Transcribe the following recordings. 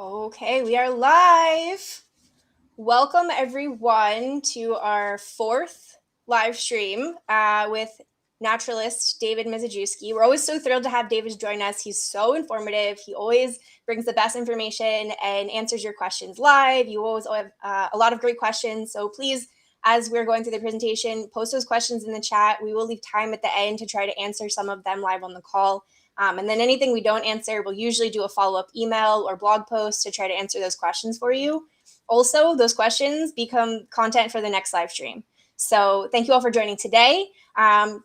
Okay, we are live. Welcome everyone to our fourth live stream with Naturalist David Mizejewski. We're always so thrilled to have David join us. He's so informative. He always brings the best information and answers your questions live. You always have a lot of great questions. So please, as we're going through the presentation, post those questions in the chat. We will leave time at the end to try to answer some of them live on the call. And then anything we don't answer, we'll usually do a follow-up email or blog post to try to answer those questions for you. Also, those questions become content for the next live stream. So thank you all for joining today.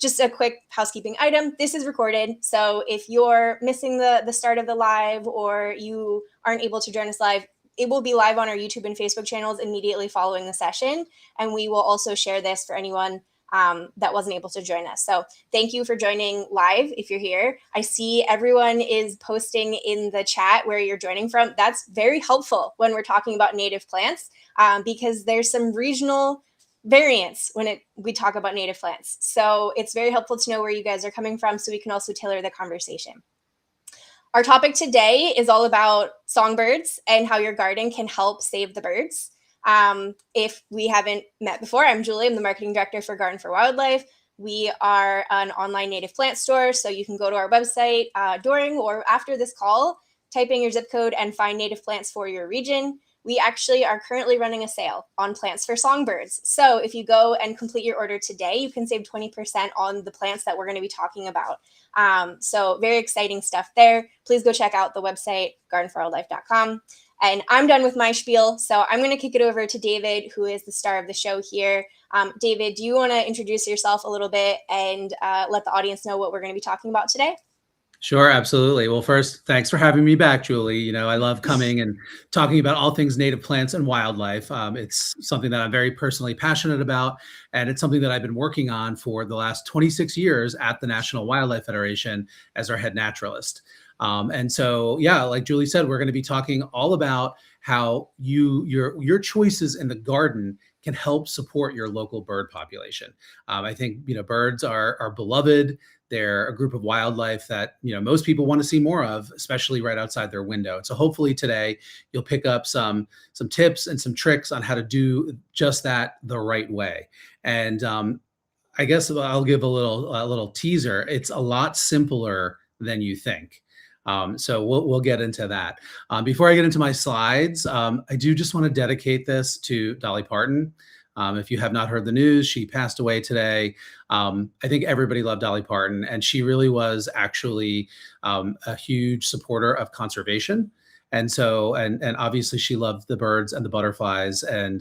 Just a quick housekeeping item. This is recorded. So if you're missing the start of the live or you aren't able to join us live, it will be live on our YouTube and Facebook channels immediately following the session. And we will also share this for anyone that wasn't able to join us. So thank you for joining live if you're here. I see everyone is posting in the chat where you're joining from. That's very helpful when we're talking about native plants because there's some regional variance when we talk about native plants. So it's very helpful to know where you guys are coming from so we can also tailor the conversation. Our topic today is all about songbirds and how your garden can help save the birds. If we haven't met before, I'm Julie. I'm the marketing director for Garden for Wildlife. We are an online native plant store, so you can go to our website during or after this call, type in your zip code and find native plants for your region. We actually are currently running a sale on plants for songbirds. So if you go and complete your order today, you can save 20% on the plants that we're going to be talking about. So very exciting stuff there. Please go check out the website, gardenforwildlife.com. And I'm done with my spiel, so I'm going to kick it over to David, who is the star of the show here. David, do you want to introduce yourself a little bit and let the audience know what we're going to be talking about today? Sure, absolutely. Well, first, thanks for having me back, Julie. You know, I love coming and talking about all things native plants and wildlife. It's something that I'm very personally passionate about, and it's something that I've been working on for the last 26 years at the National Wildlife Federation as our head naturalist. And so, yeah, like Julie said, we're going to be talking all about how your choices in the garden can help support your local bird population. I think, birds are beloved. They're a group of wildlife that, most people want to see more of, especially right outside their window. And so hopefully today you'll pick up some tips and some tricks on how to do just that the right way. And I guess I'll give a little teaser. It's a lot simpler than you think. So we'll get into that. Before I get into my slides, I do just want to dedicate this to Dolly Parton. If you have not heard the news, she passed away today. I think everybody loved Dolly Parton, and she really was actually a huge supporter of conservation. And so, and obviously she loved the birds and the butterflies, and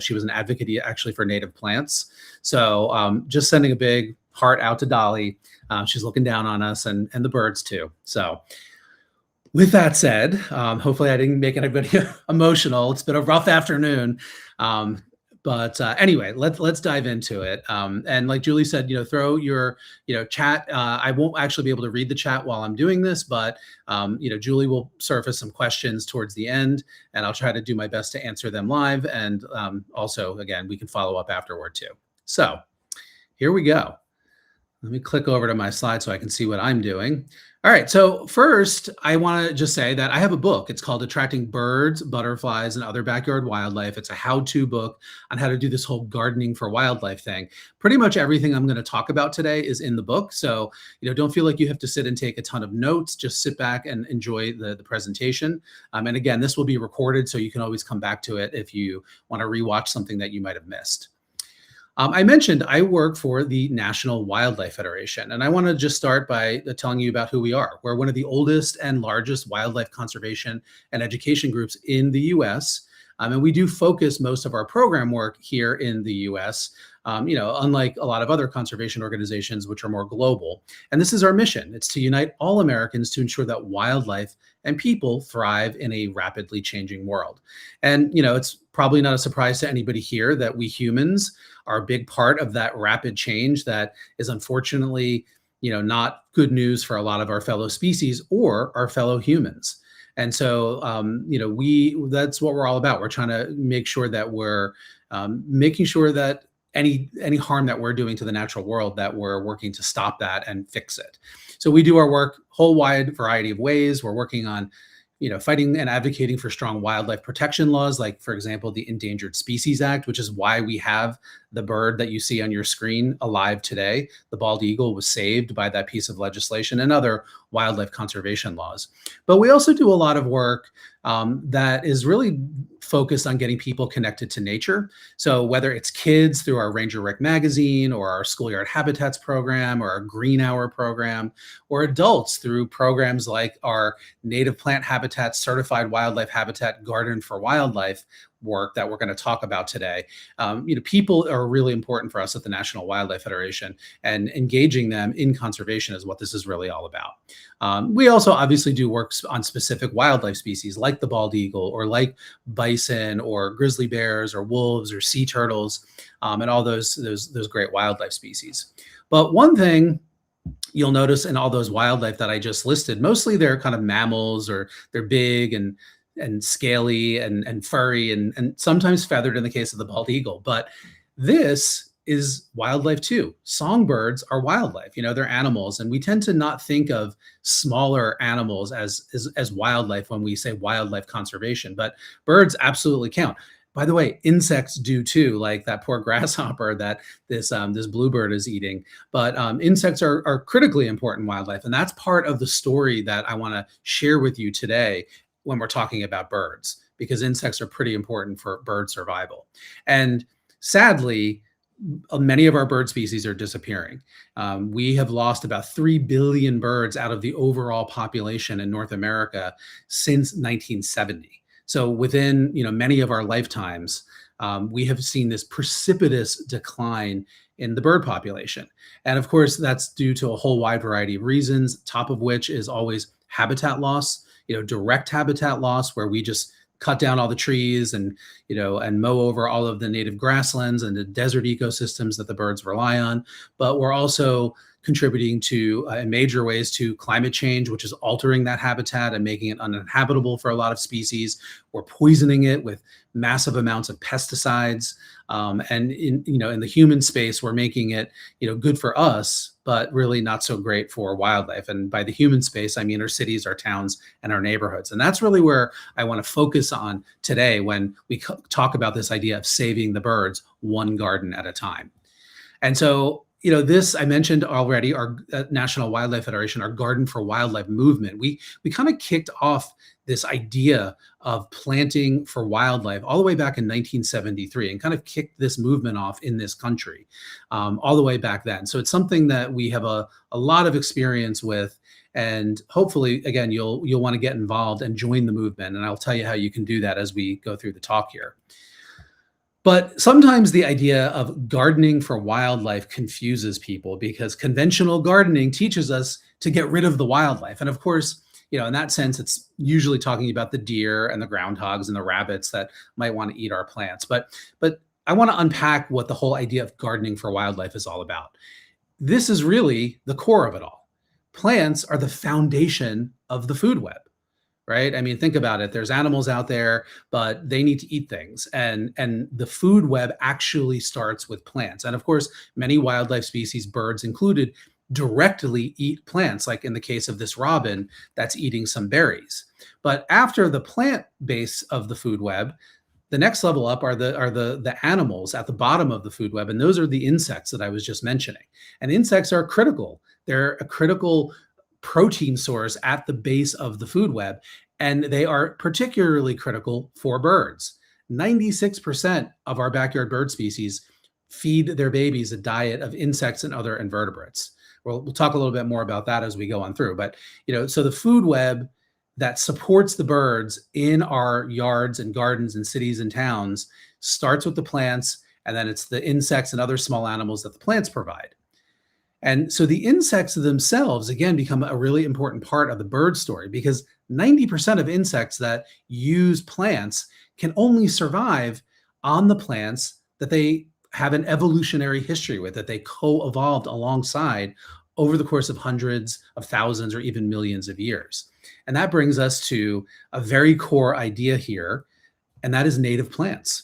she was an advocate actually for native plants. So just sending a big heart out to Dolly. She's looking down on us and the birds too. So with that said, hopefully I didn't make anybody emotional. It's been a rough afternoon. But anyway, let's dive into it. And like Julie said, throw your, chat. I won't actually be able to read the chat while I'm doing this, but, Julie will surface some questions towards the end, and I'll try to do my best to answer them live. And also, again, we can follow up afterward too. So here we go. Let me click over to my slide so I can see what I'm doing. All right, so first, I want to just say that I have a book. It's called Attracting Birds, Butterflies, and Other Backyard Wildlife. It's a how-to book on how to do this whole gardening for wildlife thing. Pretty much everything I'm going to talk about today is in the book. So, don't feel like you have to sit and take a ton of notes. Just sit back and enjoy the presentation. And again, this will be recorded, so you can always come back to it if you want to rewatch something that you might have missed. I mentioned I work for the National Wildlife Federation, and I want to just start by telling you about who we are. We're one of the oldest and largest wildlife conservation and education groups in the U.S., and we do focus most of our program work here in the U.S., unlike a lot of other conservation organizations, which are more global. And this is our mission. It's to unite all Americans to ensure that wildlife and people thrive in a rapidly changing world. And, it's probably not a surprise to anybody here that we humans are a big part of that rapid change that is unfortunately, not good news for a lot of our fellow species or our fellow humans. And so, that's what we're all about. We're trying to make sure that we're making sure that any harm that we're doing to the natural world, that we're working to stop that and fix it. So we do our work whole wide variety of ways. We're working on fighting and advocating for strong wildlife protection laws, like, for example, the Endangered Species Act, which is why we have the bird that you see on your screen alive today. The bald eagle was saved by that piece of legislation, and other wildlife conservation laws. But we also do a lot of work that is really focused on getting people connected to nature. So whether it's kids through our Ranger Rick magazine, or our Schoolyard Habitats program, or our Green Hour program, or adults through programs like our Native Plant Habitat Certified Wildlife Habitat Garden for Wildlife work that we're going to talk about today. People are really important for us at the National Wildlife Federation, and engaging them in conservation is what this is really all about. We also obviously do work on specific wildlife species like the bald eagle, or like bison, or grizzly bears, or wolves, or sea turtles, and all those great wildlife species. But one thing you'll notice in all those wildlife that I just listed, mostly they're kind of mammals, or they're big and scaly and furry, and sometimes feathered in the case of the bald eagle. But this is wildlife too. Songbirds are wildlife. They're animals, and we tend to not think of smaller animals as wildlife when we say wildlife conservation, but birds absolutely count. By the way, insects do too, like that poor grasshopper that this bluebird is eating. But insects are critically important wildlife, and that's part of the story that I want to share with you today when we're talking about birds, because insects are pretty important for bird survival. And sadly, many of our bird species are disappearing. We have lost about 3 billion birds out of the overall population in North America since 1970. So within many of our lifetimes, we have seen this precipitous decline in the bird population. And of course, that's due to a whole wide variety of reasons, top of which is always habitat loss, direct habitat loss, where we just cut down all the trees and mow over all of the native grasslands and the desert ecosystems that the birds rely on. But we're also contributing to, in major ways, to climate change, which is altering that habitat and making it uninhabitable for a lot of species. We're poisoning it with massive amounts of pesticides. And in the human space, we're making it, good for us, but really not so great for wildlife. And by the human space, I mean our cities, our towns, and our neighborhoods. And that's really where I want to focus on today when we talk about this idea of saving the birds one garden at a time. And so, this I mentioned already, our National Wildlife Federation, our Garden for Wildlife movement. We kind of kicked off this idea of planting for wildlife all the way back in 1973, and kind of kicked this movement off in this country all the way back then. So it's something that we have a lot of experience with, and hopefully, again, you'll want to get involved and join the movement. And I'll tell you how you can do that as we go through the talk here. But sometimes the idea of gardening for wildlife confuses people, because conventional gardening teaches us to get rid of the wildlife. And of course, in that sense, it's usually talking about the deer and the groundhogs and the rabbits that might want to eat our plants. But I want to unpack what the whole idea of gardening for wildlife is all about. This is really the core of it all. Plants are the foundation of the food web. Right? I mean, think about it. There's animals out there, but they need to eat things. And the food web actually starts with plants. And of course, many wildlife species, birds included, directly eat plants, like in the case of this robin that's eating some berries. But after the plant base of the food web, the next level up are the animals at the bottom of the food web. And those are the insects that I was just mentioning. And insects are critical. They're a critical protein source at the base of the food web, and they are particularly critical for birds. 96% of our backyard bird species feed their babies a diet of insects and other invertebrates. We'll talk a little bit more about that as we go on through. But so the food web that supports the birds in our yards and gardens and cities and towns starts with the plants, and then it's the insects and other small animals that the plants provide. And so the insects themselves, again, become a really important part of the bird story, because 90% of insects that use plants can only survive on the plants that they have an evolutionary history with, that they co-evolved alongside over the course of hundreds of thousands or even millions of years. And that brings us to a very core idea here, and that is native plants.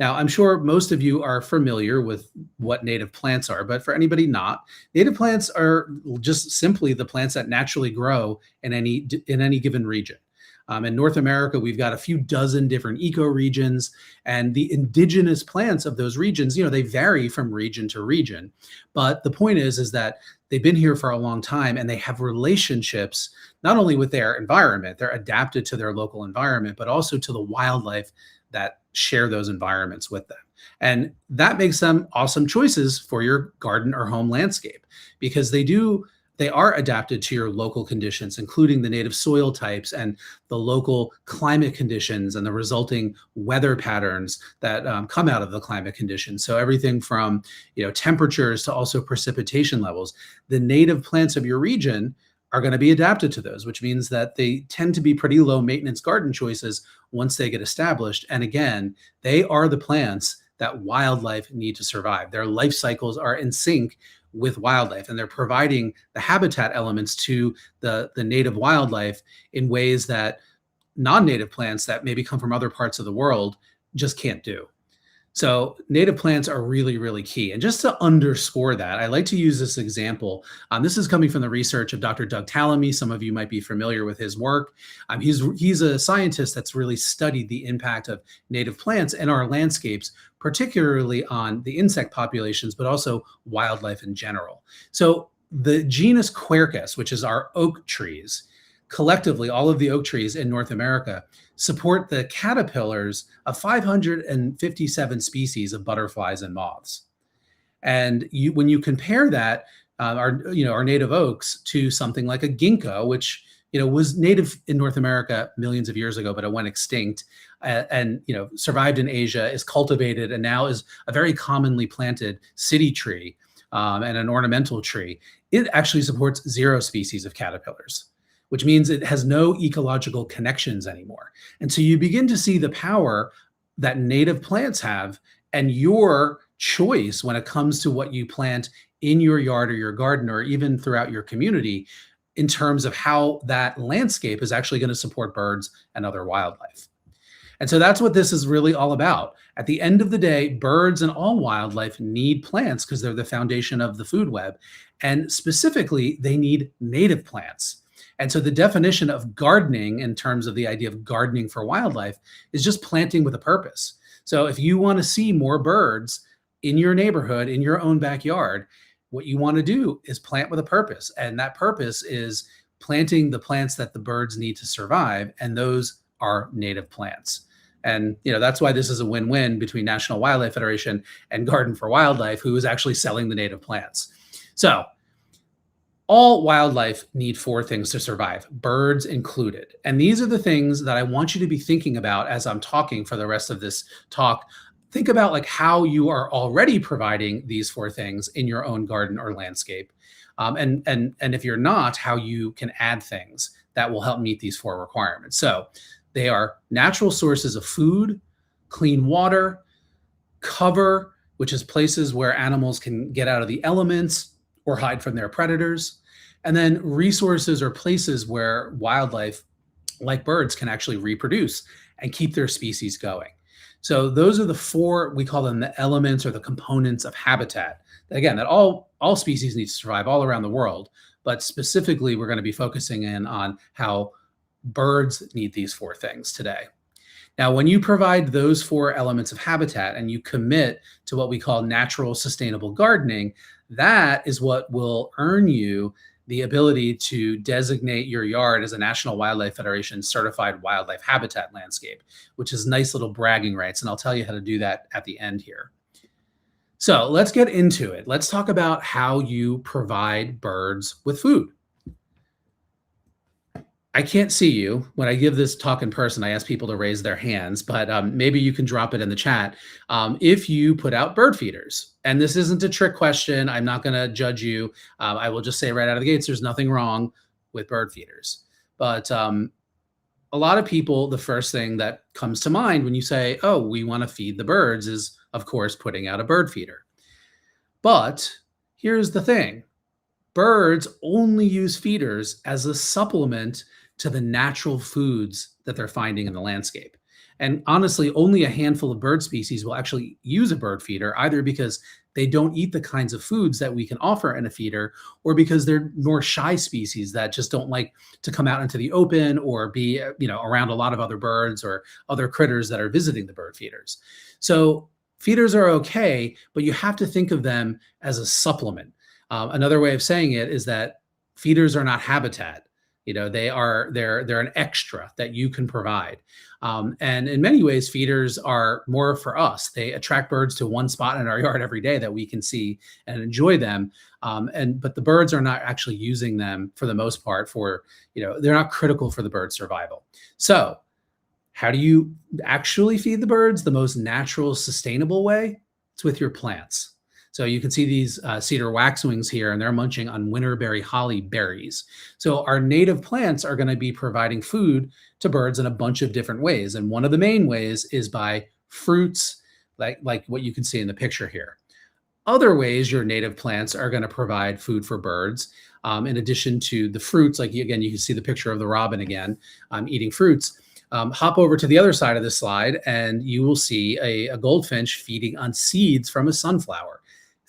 Now, I'm sure most of you are familiar with what native plants are, but for anybody not, native plants are just simply the plants that naturally grow in any given region. In North America, we've got a few dozen different ecoregions, and the indigenous plants of those regions, they vary from region to region. But the point is that they've been here for a long time, and they have relationships not only with their environment, they're adapted to their local environment, but also to the wildlife that share those environments with them. And that makes them awesome choices for your garden or home landscape, because they are adapted to your local conditions, including the native soil types and the local climate conditions and the resulting weather patterns that come out of the climate conditions. So everything from temperatures to also precipitation levels. The native plants of your region are going to be adapted to those, which means that they tend to be pretty low maintenance garden choices once they get established. And again, they are the plants that wildlife need to survive. Their life cycles are in sync with wildlife, and they're providing the habitat elements to the native wildlife in ways that non-native plants that maybe come from other parts of the world just can't do. So native plants are really, really key. And just to underscore that, I like to use this example. This is coming from the research of Dr. Doug Tallamy. Some of you might be familiar with his work. He's a scientist that's really studied the impact of native plants in our landscapes, particularly on the insect populations, but also wildlife in general. So the genus Quercus, which is our oak trees, collectively, all of the oak trees in North America support the caterpillars of 557 species of butterflies and moths. And when you compare that, our native oaks to something like a ginkgo, which was native in North America millions of years ago, but it went extinct, and survived in Asia, is cultivated, and now is a very commonly planted city tree and an ornamental tree. It actually supports 0 species of caterpillars, which means it has no ecological connections anymore. And so you begin to see the power that native plants have, and your choice when it comes to what you plant in your yard or your garden, or even throughout your community, in terms of how that landscape is actually going to support birds and other wildlife. And so that's what this is really all about. At the end of the day, birds and all wildlife need plants because they're the foundation of the food web. And specifically, they need native plants. And so the definition of gardening, in terms of the idea of gardening for wildlife, is just planting with a purpose. So if you want to see more birds in your neighborhood, in your own backyard, what you want to do is plant with a purpose. And that purpose is planting the plants that the birds need to survive. And those are native plants. And that's why this is a win-win between National Wildlife Federation and Garden for Wildlife, who is actually selling the native plants. So all wildlife need 4 things to survive, birds included. And these are the things that I want you to be thinking about as I'm talking for the rest of this talk. Think about how you are already providing these 4 things in your own garden or landscape. And if you're not, how you can add things that will help meet these 4 requirements. So they are natural sources of food, clean water, cover, which is places where animals can get out of the elements or hide from their predators, and then resources or places where wildlife, like birds, can actually reproduce and keep their species going. So those are the 4, we call them the elements or the components of habitat. Again, that all species need to survive all around the world, but specifically we're going to be focusing in on how birds need these 4 things today. Now, when you provide those 4 elements of habitat and you commit to what we call natural sustainable gardening, that is what will earn you the ability to designate your yard as a National Wildlife Federation certified wildlife habitat landscape, which is nice little bragging rights. And I'll tell you how to do that at the end here. So let's get into it. Let's talk about how you provide birds with food. I can't see you. When I give this talk in person, I ask people to raise their hands, but maybe you can drop it in the chat. If you put out bird feeders, and this isn't a trick question, I'm not going to judge you. I will just say right out of the gates, there's nothing wrong with bird feeders. But a lot of people, the first thing that comes to mind when you say, oh, we want to feed the birds is, of course, putting out a bird feeder. But here's the thing. Birds only use feeders as a supplement to the natural foods that they're finding in the landscape. And honestly, only a handful of bird species will actually use a bird feeder, either because they don't eat the kinds of foods that we can offer in a feeder, or because they're more shy species that just don't like to come out into the open or be, around a lot of other birds or other critters that are visiting the bird feeders. So feeders are okay, but you have to think of them as a supplement. Another way of saying it is that feeders are not habitat. They're an extra that you can provide. And in many ways, feeders are more for us. They attract birds to one spot in our yard every day that we can see and enjoy them. But the birds are not actually using them for the most part they're not critical for the bird's survival. So how do you actually feed the birds? The most natural, sustainable way? It's with your plants. So you can see these cedar waxwings here, and they're munching on winterberry holly berries. So our native plants are going to be providing food to birds in a bunch of different ways. And one of the main ways is by fruits, like what you can see in the picture here. Other ways your native plants are going to provide food for birds, in addition to the fruits, you can see the picture of the robin again, eating fruits. Hop over to the other side of the slide, and you will see a goldfinch feeding on seeds from a sunflower.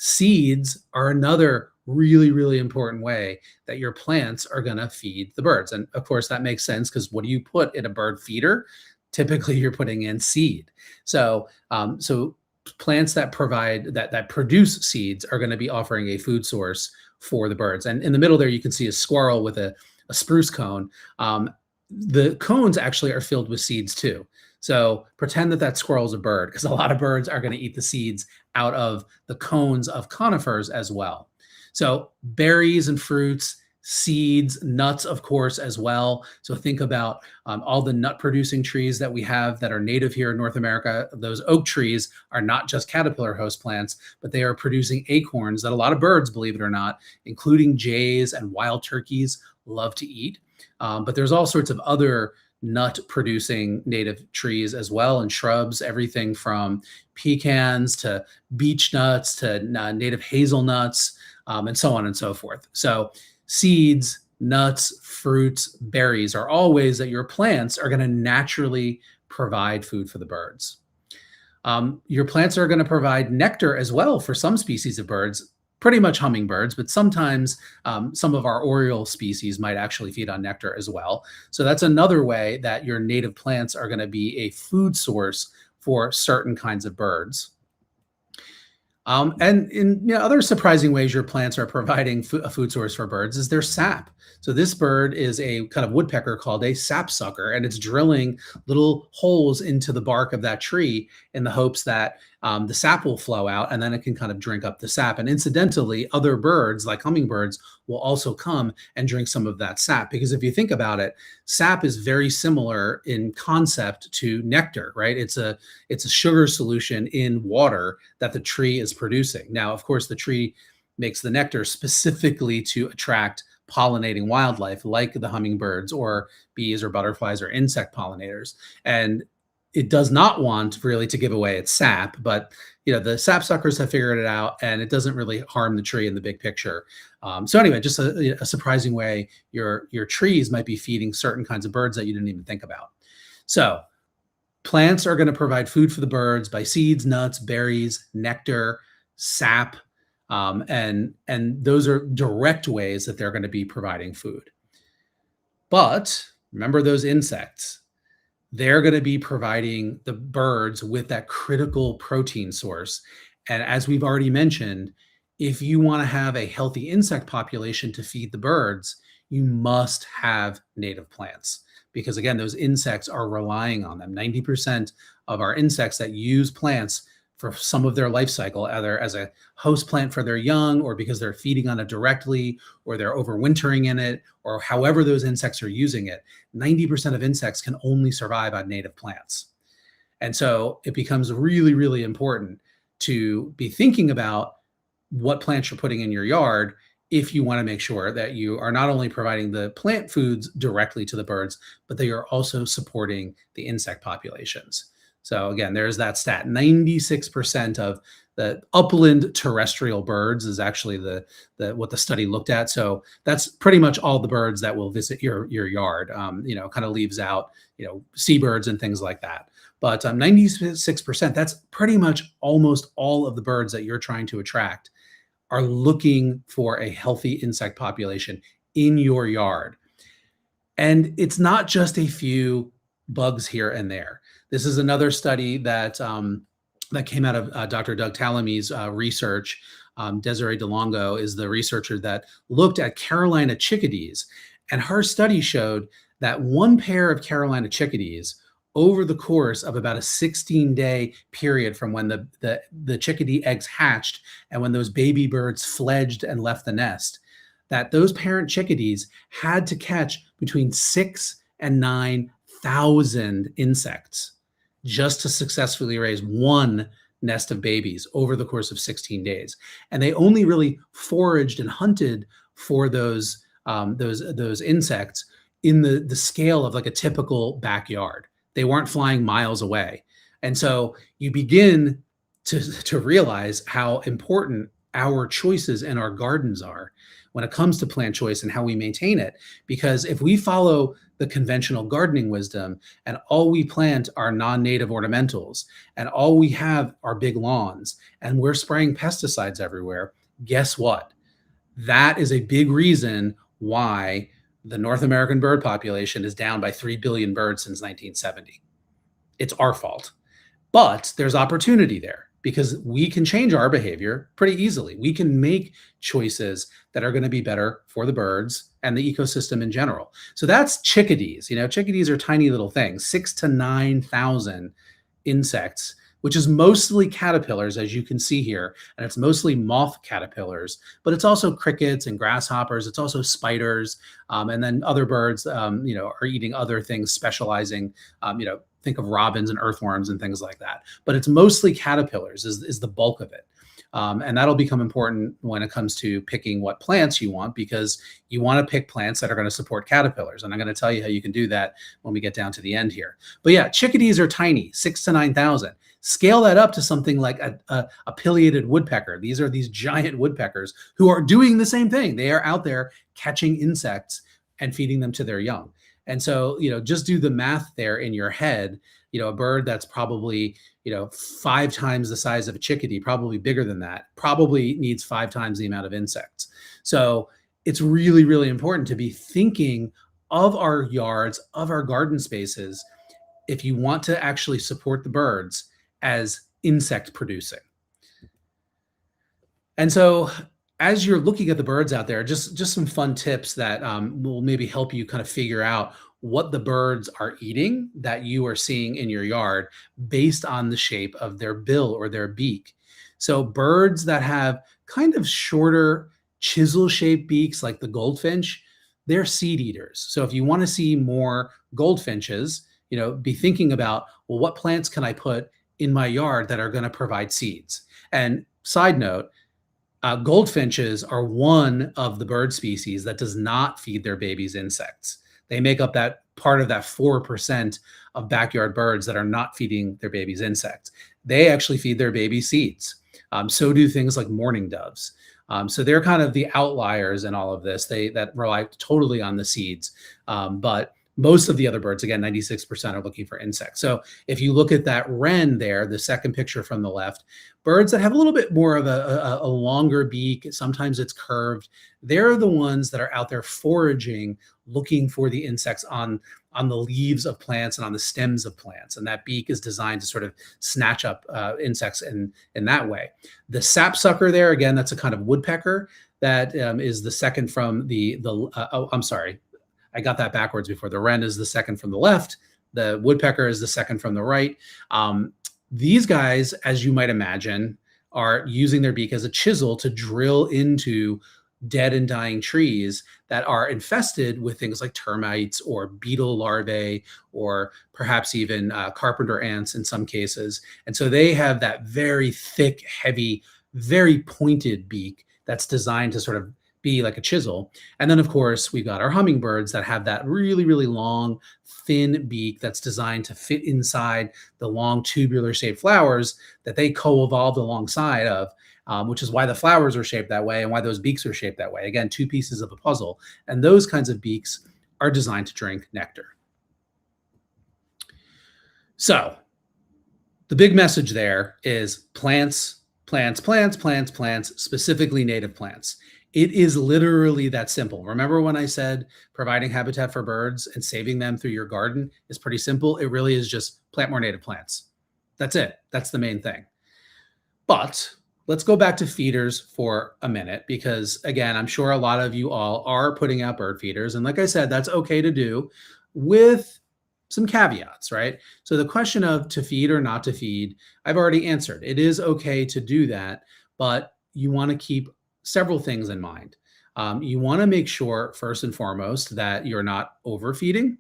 Seeds are another really, really important way that your plants are going to feed the birds. And of course, that makes sense, because what do you put in a bird feeder? Typically, you're putting in seed. So plants that produce seeds are going to be offering a food source for the birds. And in the middle there, you can see a squirrel with a spruce cone. The cones actually are filled with seeds too. So pretend that squirrel's a bird, because a lot of birds are going to eat the seeds out of the cones of conifers as well. So berries and fruits, seeds, nuts, of course, as well. So think about all the nut producing trees that we have that are native here in North America. Those oak trees are not just caterpillar host plants, but they are producing acorns that a lot of birds, believe it or not, including jays and wild turkeys, love to eat. But there's all sorts of other nut producing native trees as well, and shrubs, everything from pecans to beech nuts to native hazelnuts, and so on and so forth. So seeds, nuts, fruits, berries are all ways that your plants are going to naturally provide food for the birds. Your plants are going to provide nectar as well for some species of birds, pretty much hummingbirds, but sometimes some of our oriole species might actually feed on nectar as well. So that's another way that your native plants are going to be a food source for certain kinds of birds. And in other surprising ways your plants are providing a food source for birds is their sap. So this bird is a kind of woodpecker called a sapsucker, and it's drilling little holes into the bark of that tree in the hopes that the sap will flow out, and then it can kind of drink up the sap. And incidentally, other birds like hummingbirds will also come and drink some of that sap, because if you think about it, sap is very similar in concept to nectar, right? It's a sugar solution in water that the tree is producing. Now, of course, the tree makes the nectar specifically to attract pollinating wildlife like the hummingbirds or bees or butterflies or insect pollinators. And it does not want really to give away its sap, but the sapsuckers have figured it out, and it doesn't really harm the tree in the big picture. So anyway, just a surprising way your trees might be feeding certain kinds of birds that you didn't even think about. So plants are going to provide food for the birds by seeds, nuts, berries, nectar, sap, and those are direct ways that they're going to be providing food. But remember those insects. They're going to be providing the birds with that critical protein source. And as we've already mentioned, if you want to have a healthy insect population to feed the birds, you must have native plants, because again, those insects are relying on them. 90% of our insects that use plants for some of their life cycle, either as a host plant for their young, or because they're feeding on it directly, or they're overwintering in it, or however those insects are using it, 90% of insects can only survive on native plants. And so it becomes really, really important to be thinking about what plants you're putting in your yard if you want to make sure that you are not only providing the plant foods directly to the birds, but they are also supporting the insect populations. So again, there's that stat. 96% of the upland terrestrial birds is actually what the study looked at. So that's pretty much all the birds that will visit your yard. Kind of leaves out, seabirds and things like that. But 96%, that's pretty much almost all of the birds that you're trying to attract are looking for a healthy insect population in your yard. And it's not just a few bugs here and there. This is another study that came out of Dr. Doug Tallamy's research. Desiree DeLongo is the researcher that looked at Carolina chickadees. And her study showed that one pair of Carolina chickadees over the course of about a 16-day period from when the chickadee eggs hatched and when those baby birds fledged and left the nest, that those parent chickadees had to catch between 6,000 and 9,000 insects just to successfully raise one nest of babies over the course of 16 days. And they only really foraged and hunted for those insects in the scale of like a typical backyard. They weren't flying miles away. And so you begin to realize how important our choices in our gardens are when it comes to plant choice and how we maintain it. Because if we follow the conventional gardening wisdom and all we plant are non-native ornamentals and all we have are big lawns and we're spraying pesticides everywhere, guess what? That is a big reason why the North American bird population is down by 3 billion birds since 1970. It's our fault. But there's opportunity there because we can change our behavior pretty easily. We can make choices that are going to be better for the birds and the ecosystem in general. So that's chickadees. You know, chickadees are tiny little things, 6,000 to 9,000 insects, which is mostly caterpillars, as you can see here. And it's mostly moth caterpillars, but it's also crickets and grasshoppers. It's also spiders. And then other birds, are eating other things, specializing, think of robins and earthworms and things like that. But it's mostly caterpillars is the bulk of it. And that'll become important when it comes to picking what plants you want, because you want to pick plants that are going to support caterpillars. And I'm going to tell you how you can do that when we get down to the end here. But yeah, chickadees are tiny, 6,000 to 9,000. Scale that up to something like a pileated woodpecker. These are these giant woodpeckers who are doing the same thing. They are out there catching insects and feeding them to their young. And so, just do the math there in your head. A bird that's probably, 5 times the size of a chickadee, probably bigger than that, probably needs 5 times the amount of insects. So it's really, really important to be thinking of our yards, of our garden spaces, if you want to actually support the birds as insect producing. And so as you're looking at the birds out there, just some fun tips that will maybe help you kind of figure out what the birds are eating that you are seeing in your yard based on the shape of their bill or their beak. So birds that have kind of shorter chisel-shaped beaks like the goldfinch, they're seed eaters. So if you want to see more goldfinches, be thinking about, well, what plants can I put in my yard that are going to provide seeds? And side note, goldfinches are one of the bird species that does not feed their babies insects. They make up that part of that 4% of backyard birds that are not feeding their babies insects. They actually feed their babies seeds. So do things like mourning doves. So they're kind of the outliers in all of this. That rely totally on the seeds. But most of the other birds, again, 96% are looking for insects. So if you look at that wren there, the second picture from the left, birds that have a little bit more of a longer beak, sometimes it's curved, they're the ones that are out there foraging, looking for the insects on the leaves of plants and on the stems of plants. And that beak is designed to sort of snatch up insects in that way. The sapsucker there, again, that's a kind of woodpecker that is the second from I'm sorry. I got that backwards before. The wren is the second from the left. The woodpecker is the second from the right. These guys, as you might imagine, are using their beak as a chisel to drill into dead and dying trees that are infested with things like termites or beetle larvae, or perhaps even carpenter ants in some cases. And so they have that very thick, heavy, very pointed beak that's designed to sort of be like a chisel. And then, of course, we've got our hummingbirds that have that really, really long, thin beak that's designed to fit inside the long tubular shaped flowers that they co-evolved alongside of, which is why the flowers are shaped that way and why those beaks are shaped that way. Again, 2 pieces of a puzzle. And those kinds of beaks are designed to drink nectar. So the big message there is plants, plants, plants, plants, plants, specifically native plants. It is literally that simple. Remember when I said providing habitat for birds and saving them through your garden is pretty simple? It really is just plant more native plants. That's it. That's the main thing. But let's go back to feeders for a minute, because again, I'm sure a lot of you all are putting out bird feeders. And like I said, that's okay to do with some caveats, right? So the question of to feed or not to feed, I've already answered. It is okay to do that, but you want to keep several things in mind. You want to make sure, first and foremost, that you're not overfeeding.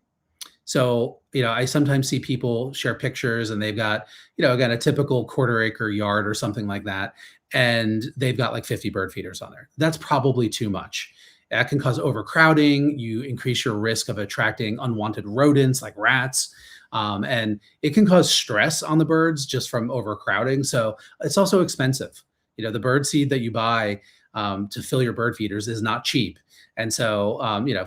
So, I sometimes see people share pictures and they've got, again, a typical quarter-acre yard or something like that, and they've got like 50 bird feeders on there. That's probably too much. That can cause overcrowding. You increase your risk of attracting unwanted rodents like rats. And it can cause stress on the birds just from overcrowding. So it's also expensive. The bird seed that you buy to fill your bird feeders is not cheap. And so,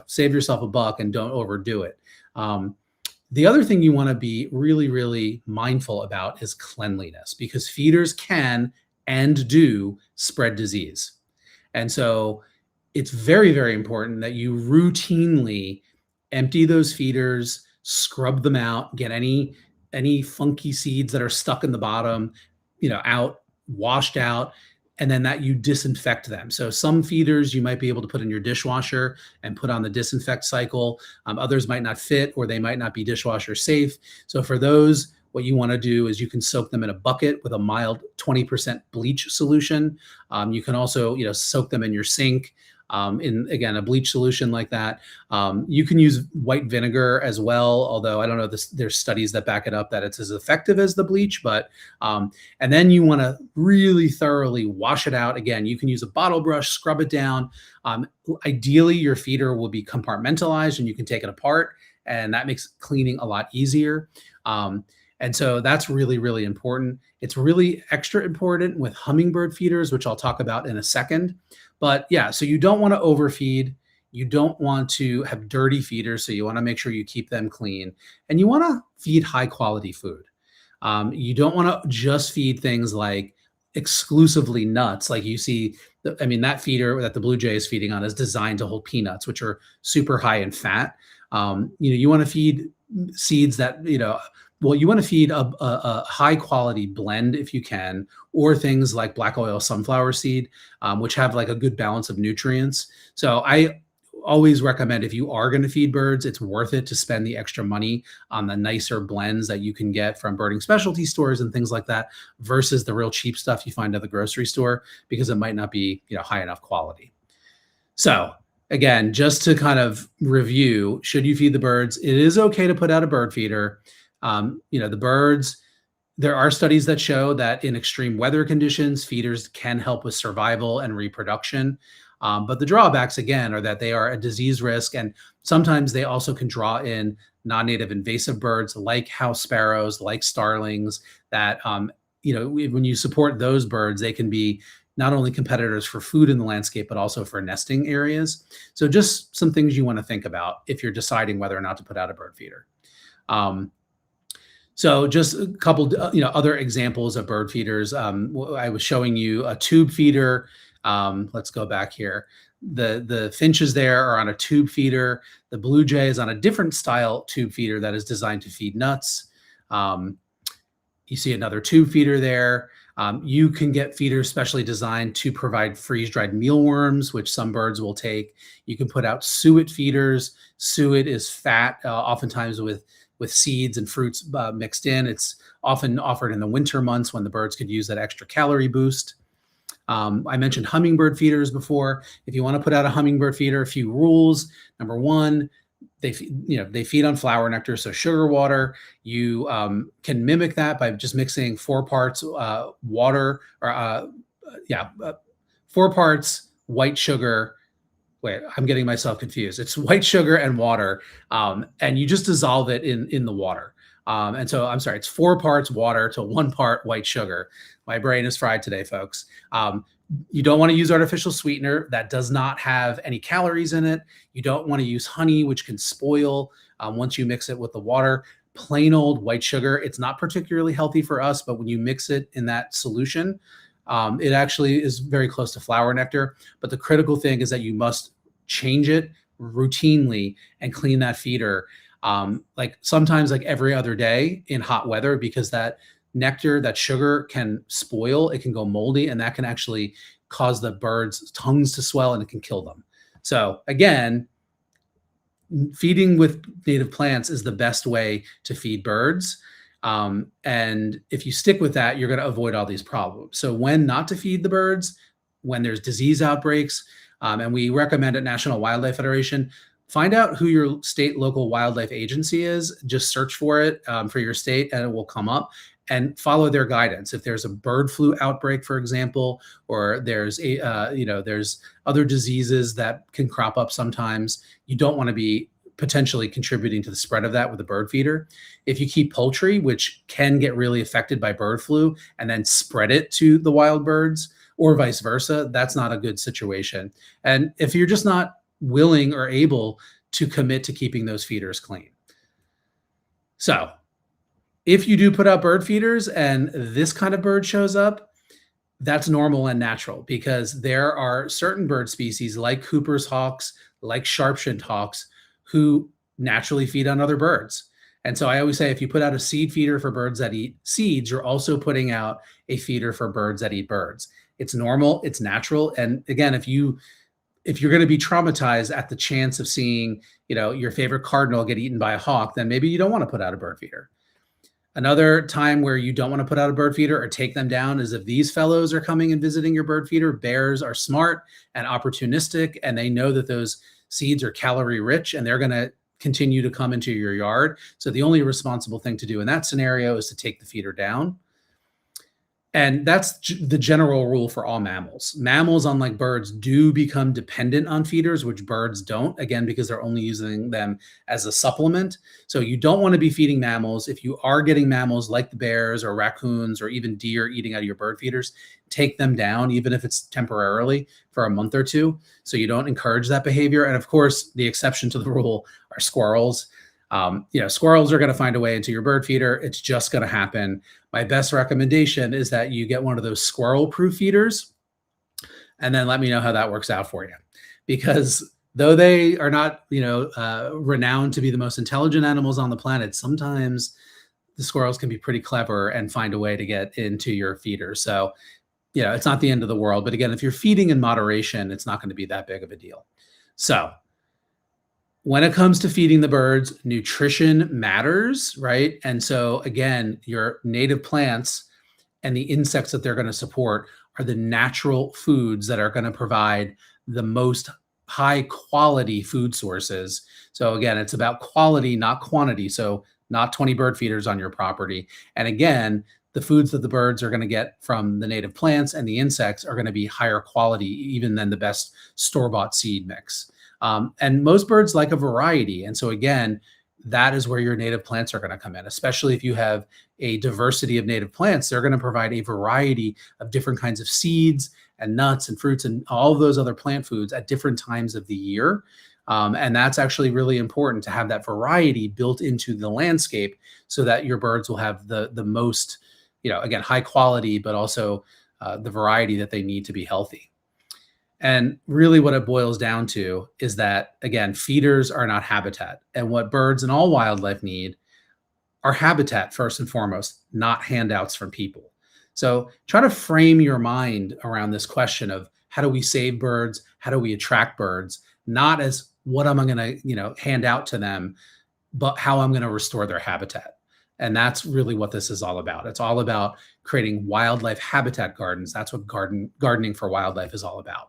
save yourself a buck and don't overdo it. The other thing you want to be really, really mindful about is cleanliness, because feeders can and do spread disease. And so it's very, very important that you routinely empty those feeders, scrub them out, get any funky seeds that are stuck in the bottom, out, washed out, and then that you disinfect them. So some feeders you might be able to put in your dishwasher and put on the disinfect cycle. Others might not fit, or they might not be dishwasher safe. So for those, what you want to do is you can soak them in a bucket with a mild 20% bleach solution. You can also, soak them in your sink in, again, a bleach solution like that. You can use white vinegar as well, although I don't know, there's studies that back it up that it's as effective as the bleach. But and then you want to really thoroughly wash it out. Again, you can use a bottle brush, scrub it down. Ideally, your feeder will be compartmentalized and you can take it apart, and that makes cleaning a lot easier. And so that's really, really important. It's really extra important with hummingbird feeders, which I'll talk about in a second. But yeah, so you don't want to overfeed. You don't want to have dirty feeders. So you want to make sure you keep them clean. And you want to feed high quality food. You don't want to just feed things like exclusively nuts. Like you see, that feeder that the blue jay is feeding on is designed to hold peanuts, which are super high in fat. You want to feed seeds that, you want to feed a high quality blend if you can, or things like black oil sunflower seed, which have like a good balance of nutrients. So I always recommend, if you are going to feed birds, it's worth it to spend the extra money on the nicer blends that you can get from birding specialty stores and things like that, versus the real cheap stuff you find at the grocery store, because it might not be, high enough quality. So again, just to kind of review, should you feed the birds? It is okay to put out a bird feeder. The birds, there are studies that show that in extreme weather conditions, feeders can help with survival and reproduction. But the drawbacks, again, are that they are a disease risk, and sometimes they also can draw in non-native invasive birds like house sparrows, like starlings, that, when you support those birds, they can be not only competitors for food in the landscape, but also for nesting areas. So just some things you want to think about if you're deciding whether or not to put out a bird feeder. So just a couple, other examples of bird feeders. I was showing you a tube feeder. Let's go back here. The finches there are on a tube feeder. The blue jay is on a different style tube feeder that is designed to feed nuts. You see another tube feeder there. You can get feeders specially designed to provide freeze-dried mealworms, which some birds will take. You can put out suet feeders. Suet is fat, oftentimes with seeds and fruits mixed in. It's often offered in the winter months when the birds could use that extra calorie boost. I mentioned hummingbird feeders before. If you want to put out a hummingbird feeder, a few rules. Number one, they feed on flower nectar, so sugar water. You can mimic that by just mixing 4 parts water, or 4 parts white sugar. Wait, I'm getting myself confused. It's white sugar and water, and you just dissolve it in the water. And so, I'm sorry, it's 4 parts water to 1 part white sugar. My brain is fried today, folks. You don't want to use artificial sweetener that does not have any calories in it. You don't want to use honey, which can spoil once you mix it with the water. plain old white sugar. It's not particularly healthy for us, but when you mix it in that solution, it actually is very close to flower nectar. But the critical thing is that you must change it routinely and clean that feeder, like sometimes like every other day in hot weather, because that nectar, that sugar can spoil, it can go moldy, and that can actually cause the birds' tongues to swell and it can kill them. So again, feeding with native plants is the best way to feed birds. And if you stick with that, you're going to avoid all these problems. So when not to feed the birds, when there's disease outbreaks, and we recommend at National Wildlife Federation, find out who your state local wildlife agency is. Just search for it for your state and it will come up, and follow their guidance. If there's a bird flu outbreak, for example, or there's there's other diseases that can crop up sometimes, you don't want to be potentially contributing to the spread of that with a bird feeder. If you keep poultry, which can get really affected by bird flu, and then spread it to the wild birds, or vice versa, that's not a good situation. And if you're just not willing or able to commit to keeping those feeders clean. So if you do put out bird feeders and this kind of bird shows up, that's normal and natural, because there are certain bird species like Cooper's hawks, like sharp-shinned hawks, who naturally feed on other birds. And so I always say, if you put out a seed feeder for birds that eat seeds, you're also putting out a feeder for birds that eat birds. It's normal, it's natural. And again, if you're going to be traumatized at the chance of seeing, your favorite cardinal get eaten by a hawk, then maybe you don't want to put out a bird feeder. Another time where you don't want to put out a bird feeder or take them down is if these fellows are coming and visiting your bird feeder. Bears are smart and opportunistic, and they know that those seeds are calorie rich, and they're going to continue to come into your yard. So the only responsible thing to do in that scenario is to take the feeder down. And that's the general rule for all mammals. Mammals, unlike birds, do become dependent on feeders, which birds don't, again, because they're only using them as a supplement. So you don't want to be feeding mammals. If you are getting mammals like the bears or raccoons or even deer eating out of your bird feeders, take them down, even if it's temporarily for a month or two, so you don't encourage that behavior. And of course, the exception to the rule are squirrels. Squirrels are going to find a way into your bird feeder. It's just going to happen. My best recommendation is that you get one of those squirrel-proof feeders, and then let me know how that works out for you. Because though they are not, renowned to be the most intelligent animals on the planet, sometimes the squirrels can be pretty clever and find a way to get into your feeder. So, it's not the end of the world. But again, if you're feeding in moderation, it's not going to be that big of a deal. So when it comes to feeding the birds, nutrition matters, right? And so again, your native plants and the insects that they're going to support are the natural foods that are going to provide the most high quality food sources. So again, it's about quality, not quantity. So not 20 bird feeders on your property. And again, the foods that the birds are going to get from the native plants and the insects are going to be higher quality even than the best store-bought seed mix. And most birds like a variety. And so again, that is where your native plants are going to come in, especially if you have a diversity of native plants. They're going to provide a variety of different kinds of seeds and nuts and fruits and all of those other plant foods at different times of the year. And that's actually really important to have that variety built into the landscape so that your birds will have the most, again, high quality, but also the variety that they need to be healthy. And really what it boils down to is that, again, feeders are not habitat. And what birds and all wildlife need are habitat first and foremost, not handouts from people. So try to frame your mind around this question of how do we save birds? How do we attract birds? Not as what am I going to, hand out to them, but how I'm going to restore their habitat. And that's really what this is all about. It's all about creating wildlife habitat gardens. That's what gardening for wildlife is all about.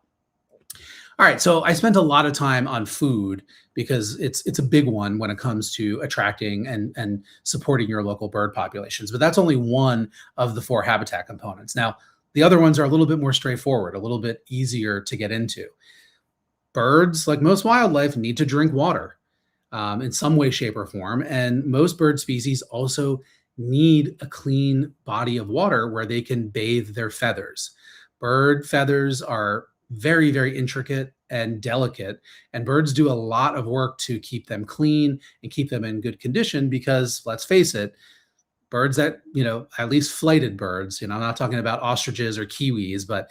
All right, so I spent a lot of time on food because it's a big one when it comes to attracting and supporting your local bird populations. But that's only one of the 4 habitat components. Now, the other ones are a little bit more straightforward, a little bit easier to get into. Birds, like most wildlife, need to drink water in some way, shape, or form. And most bird species also need a clean body of water where they can bathe their feathers. Bird feathers are very, very intricate and delicate. And birds do a lot of work to keep them clean and keep them in good condition because, let's face it, birds that, at least flighted birds, I'm not talking about ostriches or kiwis, but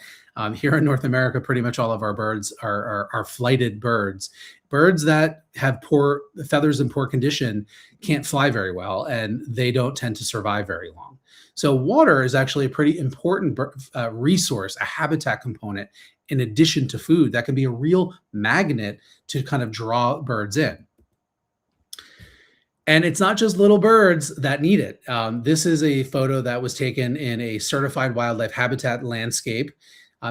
here in North America, pretty much all of our birds are flighted birds. Birds that have poor feathers in poor condition can't fly very well, and they don't tend to survive very long. So water is actually a pretty important resource, a habitat component, in addition to food, that can be a real magnet to kind of draw birds in. And it's not just little birds that need it. This is a photo that was taken in a certified wildlife habitat landscape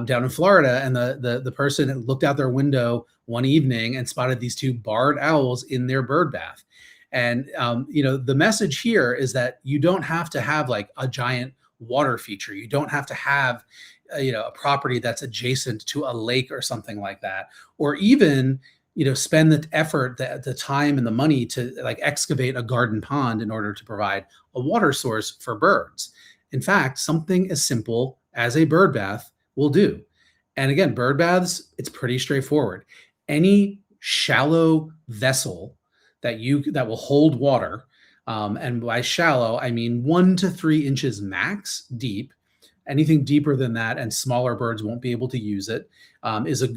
down in Florida. And the person looked out their window one evening and spotted these two barred owls in their bird bath. And, the message here is that you don't have to have like a giant water feature. You don't have to have, a property that's adjacent to a lake or something like that, or even spend the effort, the time and the money to like excavate a garden pond in order to provide a water source for birds. In fact, something as simple as a bird bath will do. And again, bird baths, it's pretty straightforward. Any shallow vessel that will hold water, and by shallow, I mean 1 to 3 inches max deep. Anything deeper than that, and smaller birds won't be able to use it, is a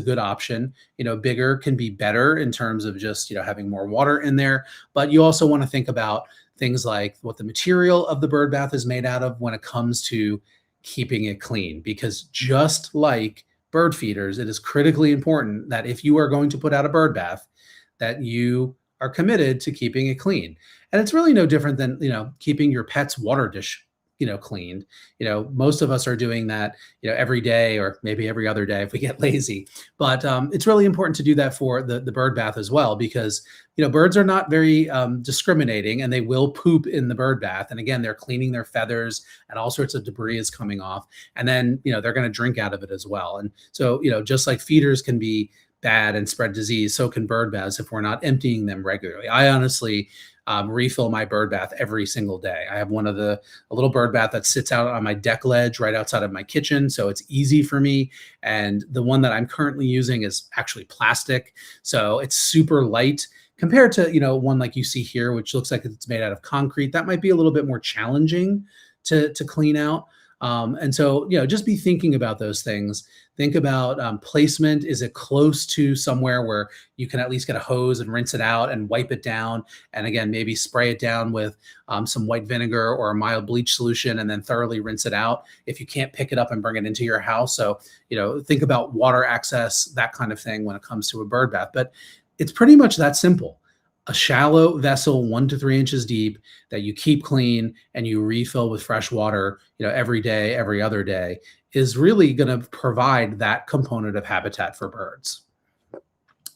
good option. Bigger can be better in terms of just having more water in there. But you also want to think about things like what the material of the bird bath is made out of when it comes to keeping it clean. Because just like bird feeders, it is critically important that if you are going to put out a bird bath, that you are committed to keeping it clean. And it's really no different than keeping your pet's water dish cleaned. Most of us are doing that, every day, or maybe every other day if we get lazy. But it's really important to do that for the bird bath as well, because, birds are not very discriminating, and they will poop in the bird bath. And again, they're cleaning their feathers, and all sorts of debris is coming off. And then, they're going to drink out of it as well. And so, just like feeders can be bad and spread disease, so can bird baths if we're not emptying them regularly. I honestly refill my bird bath every single day. I have a little bird bath that sits out on my deck ledge right outside of my kitchen, so it's easy for me. And the one that I'm currently using is actually plastic, so it's super light compared to one like you see here, which looks like it's made out of concrete. That might be a little bit more challenging to clean out. And so, just be thinking about those things. Think about placement. Is it close to somewhere where you can at least get a hose and rinse it out and wipe it down? And again, maybe spray it down with some white vinegar or a mild bleach solution, and then thoroughly rinse it out if you can't pick it up and bring it into your house. So, think about water access, that kind of thing when it comes to a bird bath. But it's pretty much that simple. A shallow vessel, 1 to 3 inches deep, that you keep clean and you refill with fresh water, every day, every other day, is really going to provide that component of habitat for birds.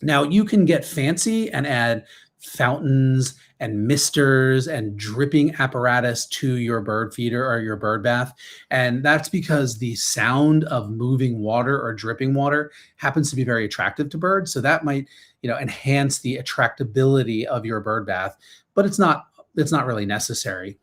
Now, you can get fancy and add fountains and misters and dripping apparatus to your bird feeder or your bird bath. And that's because the sound of moving water or dripping water happens to be very attractive to birds. So that might, enhance the attractability of your bird bath, but it's not really necessary.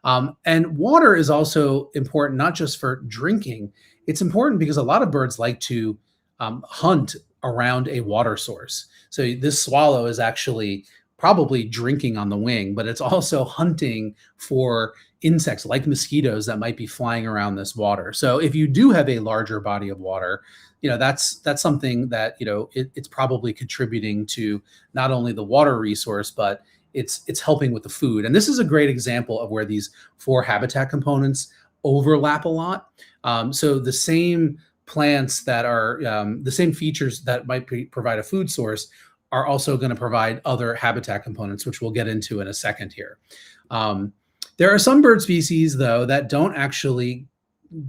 And water is also important, not just for drinking. It's important because a lot of birds like to hunt around a water source. So this swallow is actually probably drinking on the wing, but it's also hunting for insects like mosquitoes that might be flying around this water. So if you do have a larger body of water, that's something that, it's probably contributing to not only the water resource, but it's helping with the food. And this is a great example of where these 4 habitat components overlap a lot. So the same plants that are the same features that might provide a food source are also going to provide other habitat components, which we'll get into in a second here. There are some bird species, though, that don't actually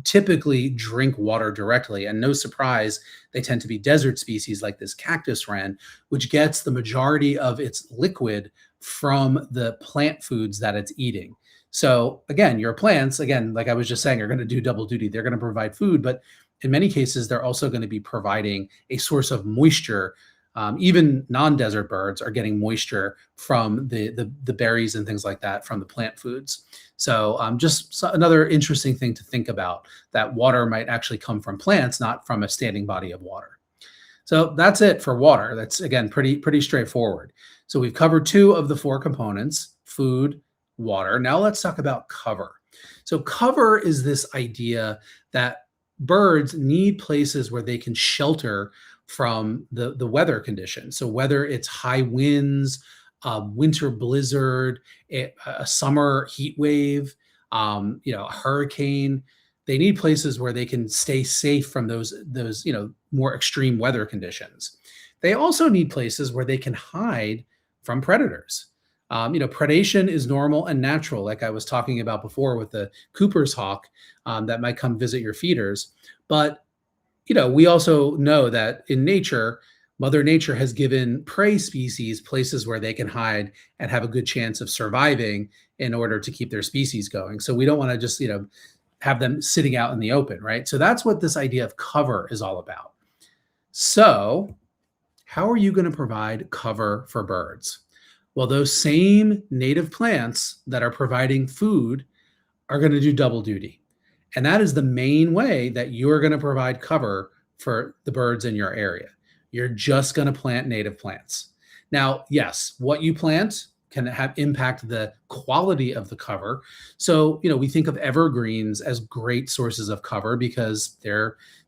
typically drink water directly. And no surprise, they tend to be desert species like this cactus wren, which gets the majority of its liquid from the plant foods that it's eating. So again, your plants, again, like I was just saying, are going to do double duty. They're going to provide food, but in many cases, they're also going to be providing a source of moisture. Even non-desert birds are getting moisture from the berries and things like that from the plant foods. So just another interesting thing to think about, that water might actually come from plants, not from a standing body of water. So that's it for water. That's again pretty straightforward. So we've covered two of the four components: food, water. Now let's talk about cover. So cover is this idea that birds need places where they can shelter from the weather conditions. So whether it's high winds, winter blizzard, a summer heat wave, a hurricane, they need places where they can stay safe from those more extreme weather conditions. They also need places where they can hide from predators. Predation is normal and natural, like I was talking about before with the Cooper's hawk that might come visit your feeders. But we also know that in nature, Mother Nature has given prey species places where they can hide and have a good chance of surviving in order to keep their species going. So we don't want to just, have them sitting out in the open, right? So that's what this idea of cover is all about. So how are you going to provide cover for birds? Well, those same native plants that are providing food are going to do double duty. And that is the main way that you're going to provide cover for the birds in your area. You're just going to plant native plants. Now, yes, what you plant can impact the quality of the cover. So, we think of evergreens as great sources of cover because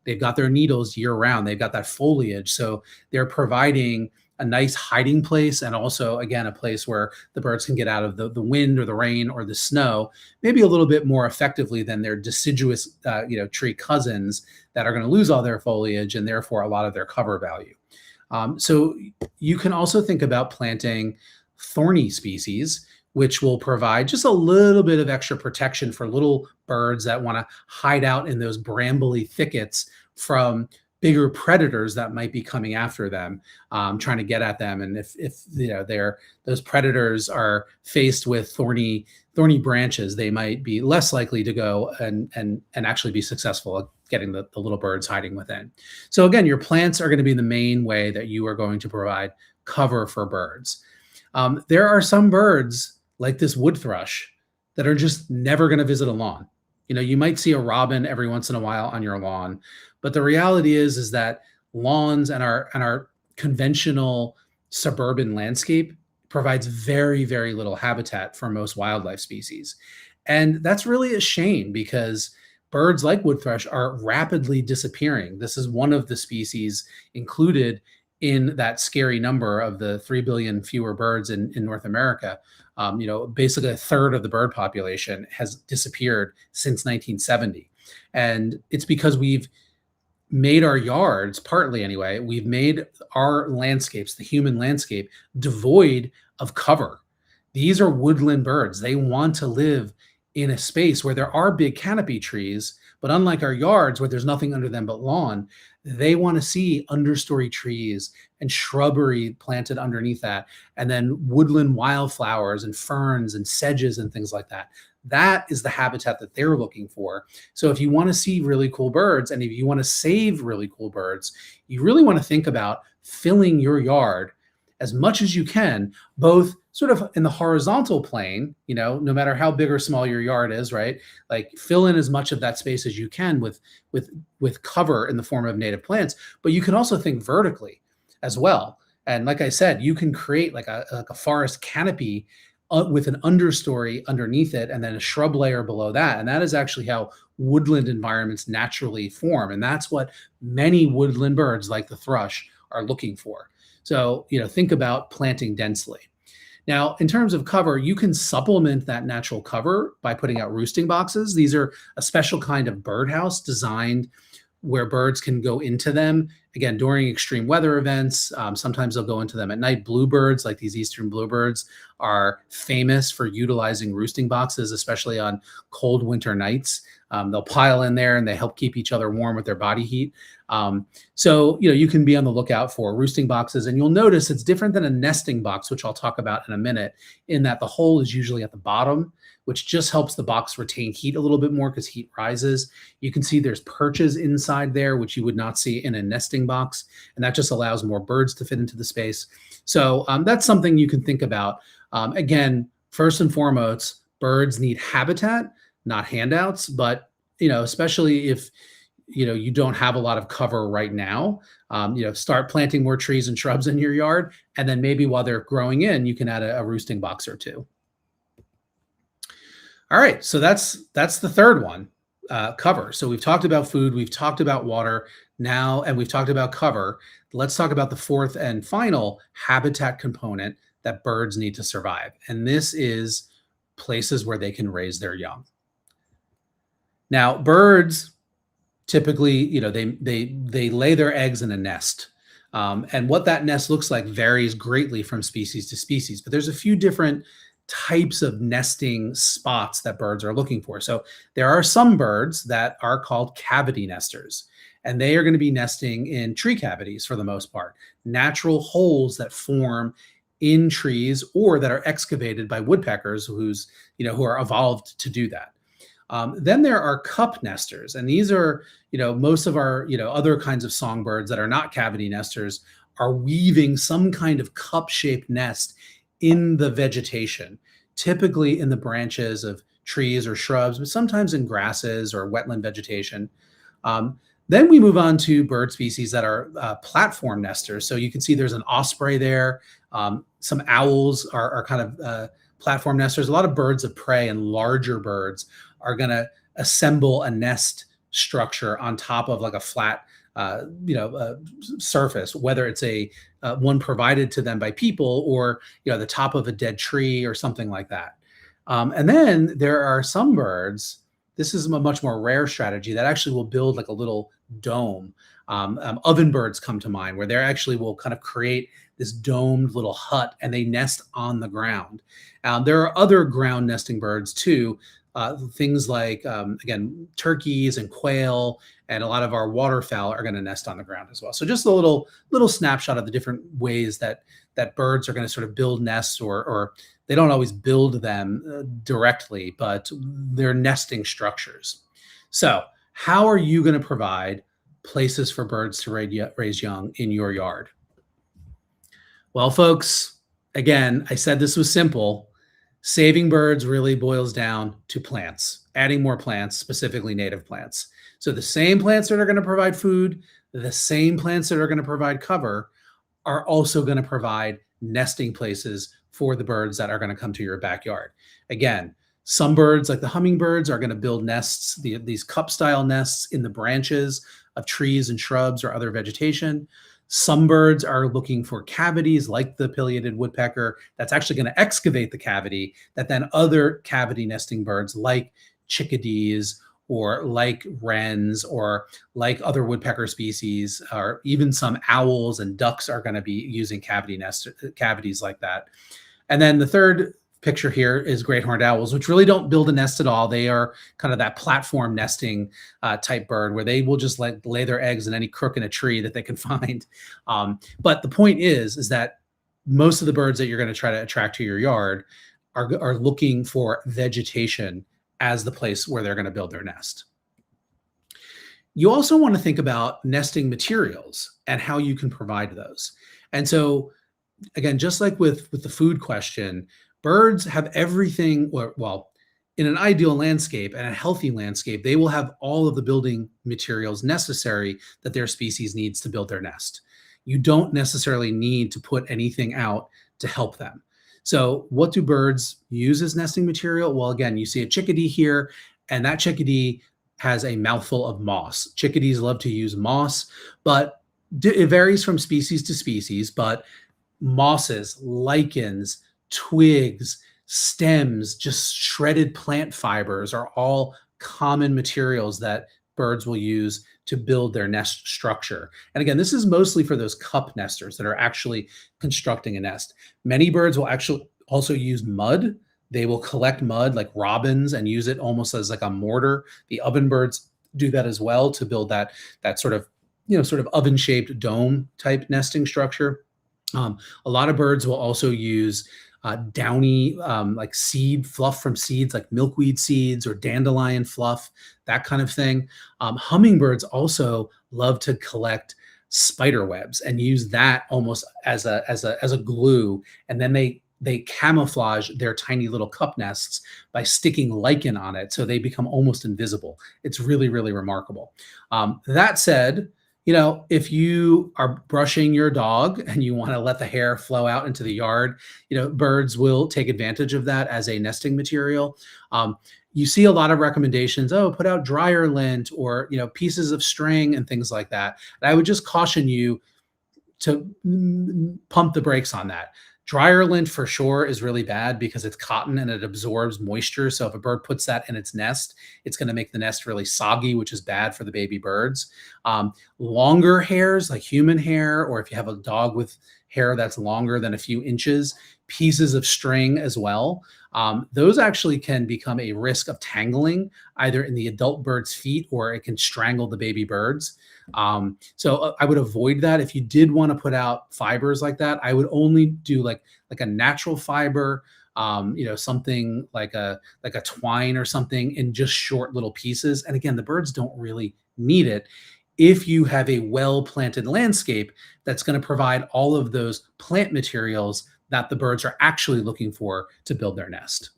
they've got their needles year round. They've got that foliage. So they're providing a nice hiding place, and also, again, a place where the birds can get out of the wind or the rain or the snow, maybe a little bit more effectively than their deciduous, tree cousins that are going to lose all their foliage and therefore a lot of their cover value. So you can also think about planting thorny species, which will provide just a little bit of extra protection for little birds that want to hide out in those brambly thickets from bigger predators that might be coming after them, trying to get at them. And if those predators are faced with thorny branches, they might be less likely to go and actually be successful at getting the little birds hiding within. So again, your plants are going to be the main way that you are going to provide cover for birds. There are some birds like this wood thrush that are just never going to visit a lawn. You might see a robin every once in a while on your lawn, but the reality is that lawns and our conventional suburban landscape provides very, very little habitat for most wildlife species. And that's really a shame because birds like wood thrush are rapidly disappearing. This is one of the species included in that scary number of the 3 billion fewer birds in North America. Basically a third of the bird population has disappeared since 1970. And it's because we've made our yards, partly anyway, we've made our landscapes, the human landscape, devoid of cover. These are woodland birds. They want to live in a space where there are big canopy trees, but unlike our yards where there's nothing under them but lawn, they want to see understory trees and shrubbery planted underneath that, and then woodland wildflowers and ferns and sedges and things like that. That is the habitat that they're looking for. So if you want to see really cool birds, and if you want to save really cool birds, you really want to think about filling your yard as much as you can, both sort of in the horizontal plane, no matter how big or small your yard is, right? Like fill in as much of that space as you can with cover in the form of native plants, but you can also think vertically as well. And like I said, you can create like a forest canopy with an understory underneath it and then a shrub layer below that. And that is actually how woodland environments naturally form. And that's what many woodland birds like the thrush are looking for. So, think about planting densely. Now, in terms of cover, you can supplement that natural cover by putting out roosting boxes. These are a special kind of birdhouse designed where birds can go into them, again, during extreme weather events. Sometimes they'll go into them at night. Bluebirds, like these eastern bluebirds, are famous for utilizing roosting boxes, especially on cold winter nights. They'll pile in there and they help keep each other warm with their body heat. So you can be on the lookout for roosting boxes, and you'll notice it's different than a nesting box, which I'll talk about in a minute, in that the hole is usually at the bottom, which just helps the box retain heat a little bit more because heat rises. You can see there's perches inside there, which you would not see in a nesting box, and that just allows more birds to fit into the space. So that's something you can think about. Again, first and foremost, birds need habitat, not handouts, but especially if you don't have a lot of cover right now, start planting more trees and shrubs in your yard, and then maybe while they're growing in, you can add a roosting box or two. All right, so that's the third one, cover. So we've talked about food, we've talked about water now, and we've talked about cover. Let's talk about the fourth and final habitat component that birds need to survive, and this is places where they can raise their young. Now, birds typically, they lay their eggs in a nest, and what that nest looks like varies greatly from species to species. But there's a few different types of nesting spots that birds are looking for. So there are some birds that are called cavity nesters, and they are going to be nesting in tree cavities for the most part, natural holes that form in trees or that are excavated by woodpeckers who are evolved to do that. Then there are cup nesters, and these are, most of our, other kinds of songbirds that are not cavity nesters are weaving some kind of cup-shaped nest in the vegetation, typically in the branches of trees or shrubs, but sometimes in grasses or wetland vegetation. Then we move on to bird species that are platform nesters. So you can see there's an osprey there. Some owls are kind of platform nesters. A lot of birds of prey and larger birds are going to assemble a nest structure on top of like a flat surface, whether it's a one provided to them by people or the top of a dead tree or something like that. And then there are some birds. This is a much more rare strategy that actually will build like a little dome. Oven birds come to mind, where they actually will kind of create this domed little hut and they nest on the ground. There are other ground nesting birds too. Things like, again, turkeys and quail and a lot of our waterfowl are going to nest on the ground as well. So just a little snapshot of the different ways that birds are going to sort of build nests, or they don't always build them directly, but they're nesting structures. So how are you going to provide places for birds to raise young in your yard? Well, folks, again, I said this was simple. Saving birds really boils down to plants, adding more plants, specifically native plants. So the same plants that are going to provide food, the same plants that are going to provide cover are also going to provide nesting places for the birds that are going to come to your backyard. Again, some birds, like the hummingbirds, are going to build nests, these cup-style nests in the branches of trees and shrubs or other vegetation. Some birds are looking for cavities, like the pileated woodpecker, that's actually going to excavate the cavity that then other cavity nesting birds like chickadees or like wrens or like other woodpecker species, or even some owls and ducks are going to be using cavities like that. And then the third picture here is great horned owls, which really don't build a nest at all. They are kind of that platform nesting type bird, where they will just lay their eggs in any crook in a tree that they can find. But the point is that most of the birds that you're going to try to attract to your yard are looking for vegetation as the place where they're going to build their nest. You also want to think about nesting materials and how you can provide those. And so, again, just like with the food question, birds have everything, well, in an ideal landscape and a healthy landscape, they will have all of the building materials necessary that their species needs to build their nest. You don't necessarily need to put anything out to help them. So what do birds use as nesting material? Well, again, you see a chickadee here, and that chickadee has a mouthful of moss. Chickadees love to use moss, but it varies from species to species, but mosses, lichens, twigs, stems, just shredded plant fibers are all common materials that birds will use to build their nest structure. And again, this is mostly for those cup nesters that are actually constructing a nest. Many birds will actually also use mud. They will collect mud like robins and use it almost as like a mortar. The ovenbirds do that as well to build that sort of oven-shaped dome type nesting structure. A lot of birds will also use downy like seed fluff from seeds, like milkweed seeds or dandelion fluff, that kind of thing. Hummingbirds also love to collect spider webs and use that almost as a glue, and then they they camouflage their tiny little cup nests by sticking lichen on it, so they become almost invisible. It's really, really remarkable. That said, if you are brushing your dog and you want to let the hair flow out into the yard, birds will take advantage of that as a nesting material. You see a lot of recommendations, put out dryer lint or, pieces of string and things like that. And I would just caution you to pump the brakes on that. Dryer lint for sure is really bad because it's cotton and it absorbs moisture. So if a bird puts that in its nest, it's going to make the nest really soggy, which is bad for the baby birds. Longer hairs like human hair, or if you have a dog with hair that's longer than a few inches, pieces of string as well. Those actually can become a risk of tangling either in the adult bird's feet or it can strangle the baby birds. So I would avoid that. If you did want to put out fibers like that, I would only do like a natural fiber, something like a twine or something in just short little pieces. And again, the birds don't really need it if you have a well-planted landscape that's going to provide all of those plant materials that the birds are actually looking for to build their nest.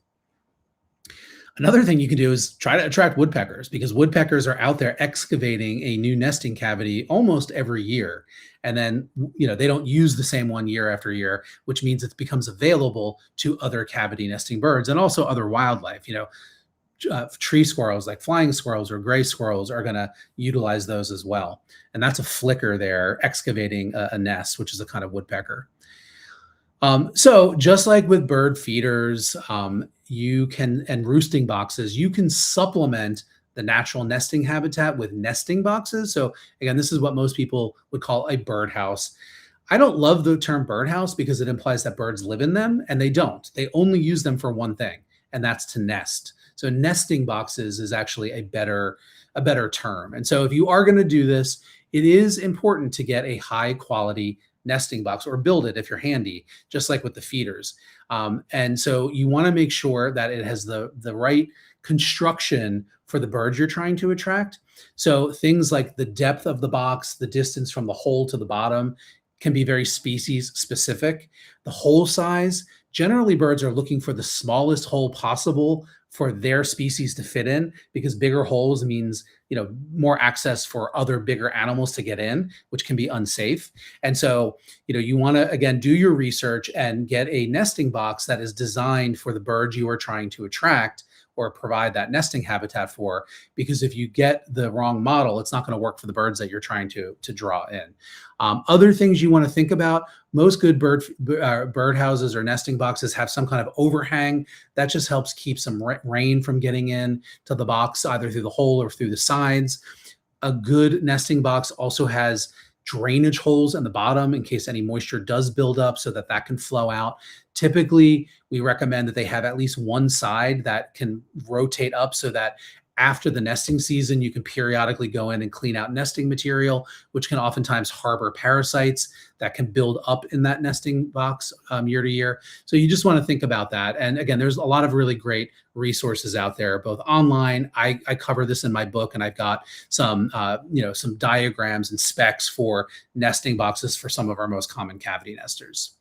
Another thing you can do is try to attract woodpeckers, because woodpeckers are out there excavating a new nesting cavity almost every year. And then, they don't use the same one year after year, which means it becomes available to other cavity nesting birds and also other wildlife. Tree squirrels like flying squirrels or gray squirrels are going to utilize those as well. And that's a flicker there excavating a nest, which is a kind of woodpecker. So just like with bird feeders, and roosting boxes, you can supplement the natural nesting habitat with nesting boxes. So again, this is what most people would call a birdhouse. I don't love the term birdhouse because it implies that birds live in them, and they don't. They only use them for one thing, and that's to nest. So nesting boxes is actually a better term. And so if you are going to do this, it is important to get a high quality nesting box or build it if you're handy, just like with the feeders. And so you want to make sure that it has the right construction for the birds you're trying to attract. So things like the depth of the box, the distance from the hole to the bottom can be very species specific. The hole size, generally birds are looking for the smallest hole possible for their species to fit in, because bigger holes means, more access for other bigger animals to get in, which can be unsafe. And so, you want to, again, do your research and get a nesting box that is designed for the birds you are trying to attract or provide that nesting habitat for, because if you get the wrong model, it's not going to work for the birds that you're trying to draw in. Other things you want to think about, most good bird houses or nesting boxes have some kind of overhang that just helps keep some rain from getting in to the box, either through the hole or through the sides. A good nesting box also has drainage holes in the bottom in case any moisture does build up, so that can flow out. Typically, we recommend that they have at least one side that can rotate up so that after the nesting season, you can periodically go in and clean out nesting material, which can oftentimes harbor parasites that can build up in that nesting box year to year. So you just want to think about that. And again, there's a lot of really great resources out there, both online. I cover this in my book, and I've got some diagrams and specs for nesting boxes for some of our most common cavity nesters.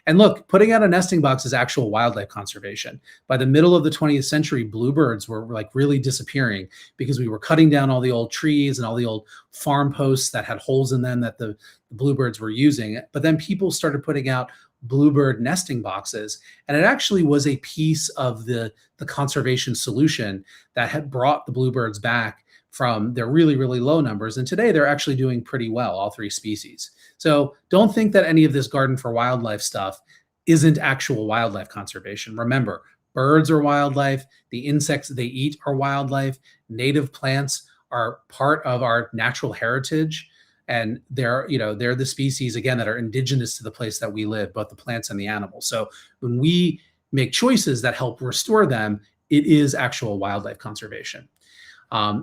And look, putting out a nesting box is actual wildlife conservation. By the middle of the 20th century, bluebirds were really disappearing because we were cutting down all the old trees and all the old farm posts that had holes in them that the bluebirds were using. But then people started putting out bluebird nesting boxes, and it actually was a piece of the conservation solution that had brought the bluebirds back from their really, really low numbers. And today they're actually doing pretty well, all three species. So don't think that any of this garden for wildlife stuff isn't actual wildlife conservation. Remember, birds are wildlife. The insects they eat are wildlife. Native plants are part of our natural heritage. And they're the species, again, that are indigenous to the place that we live, both the plants and the animals. So when we make choices that help restore them, it is actual wildlife conservation.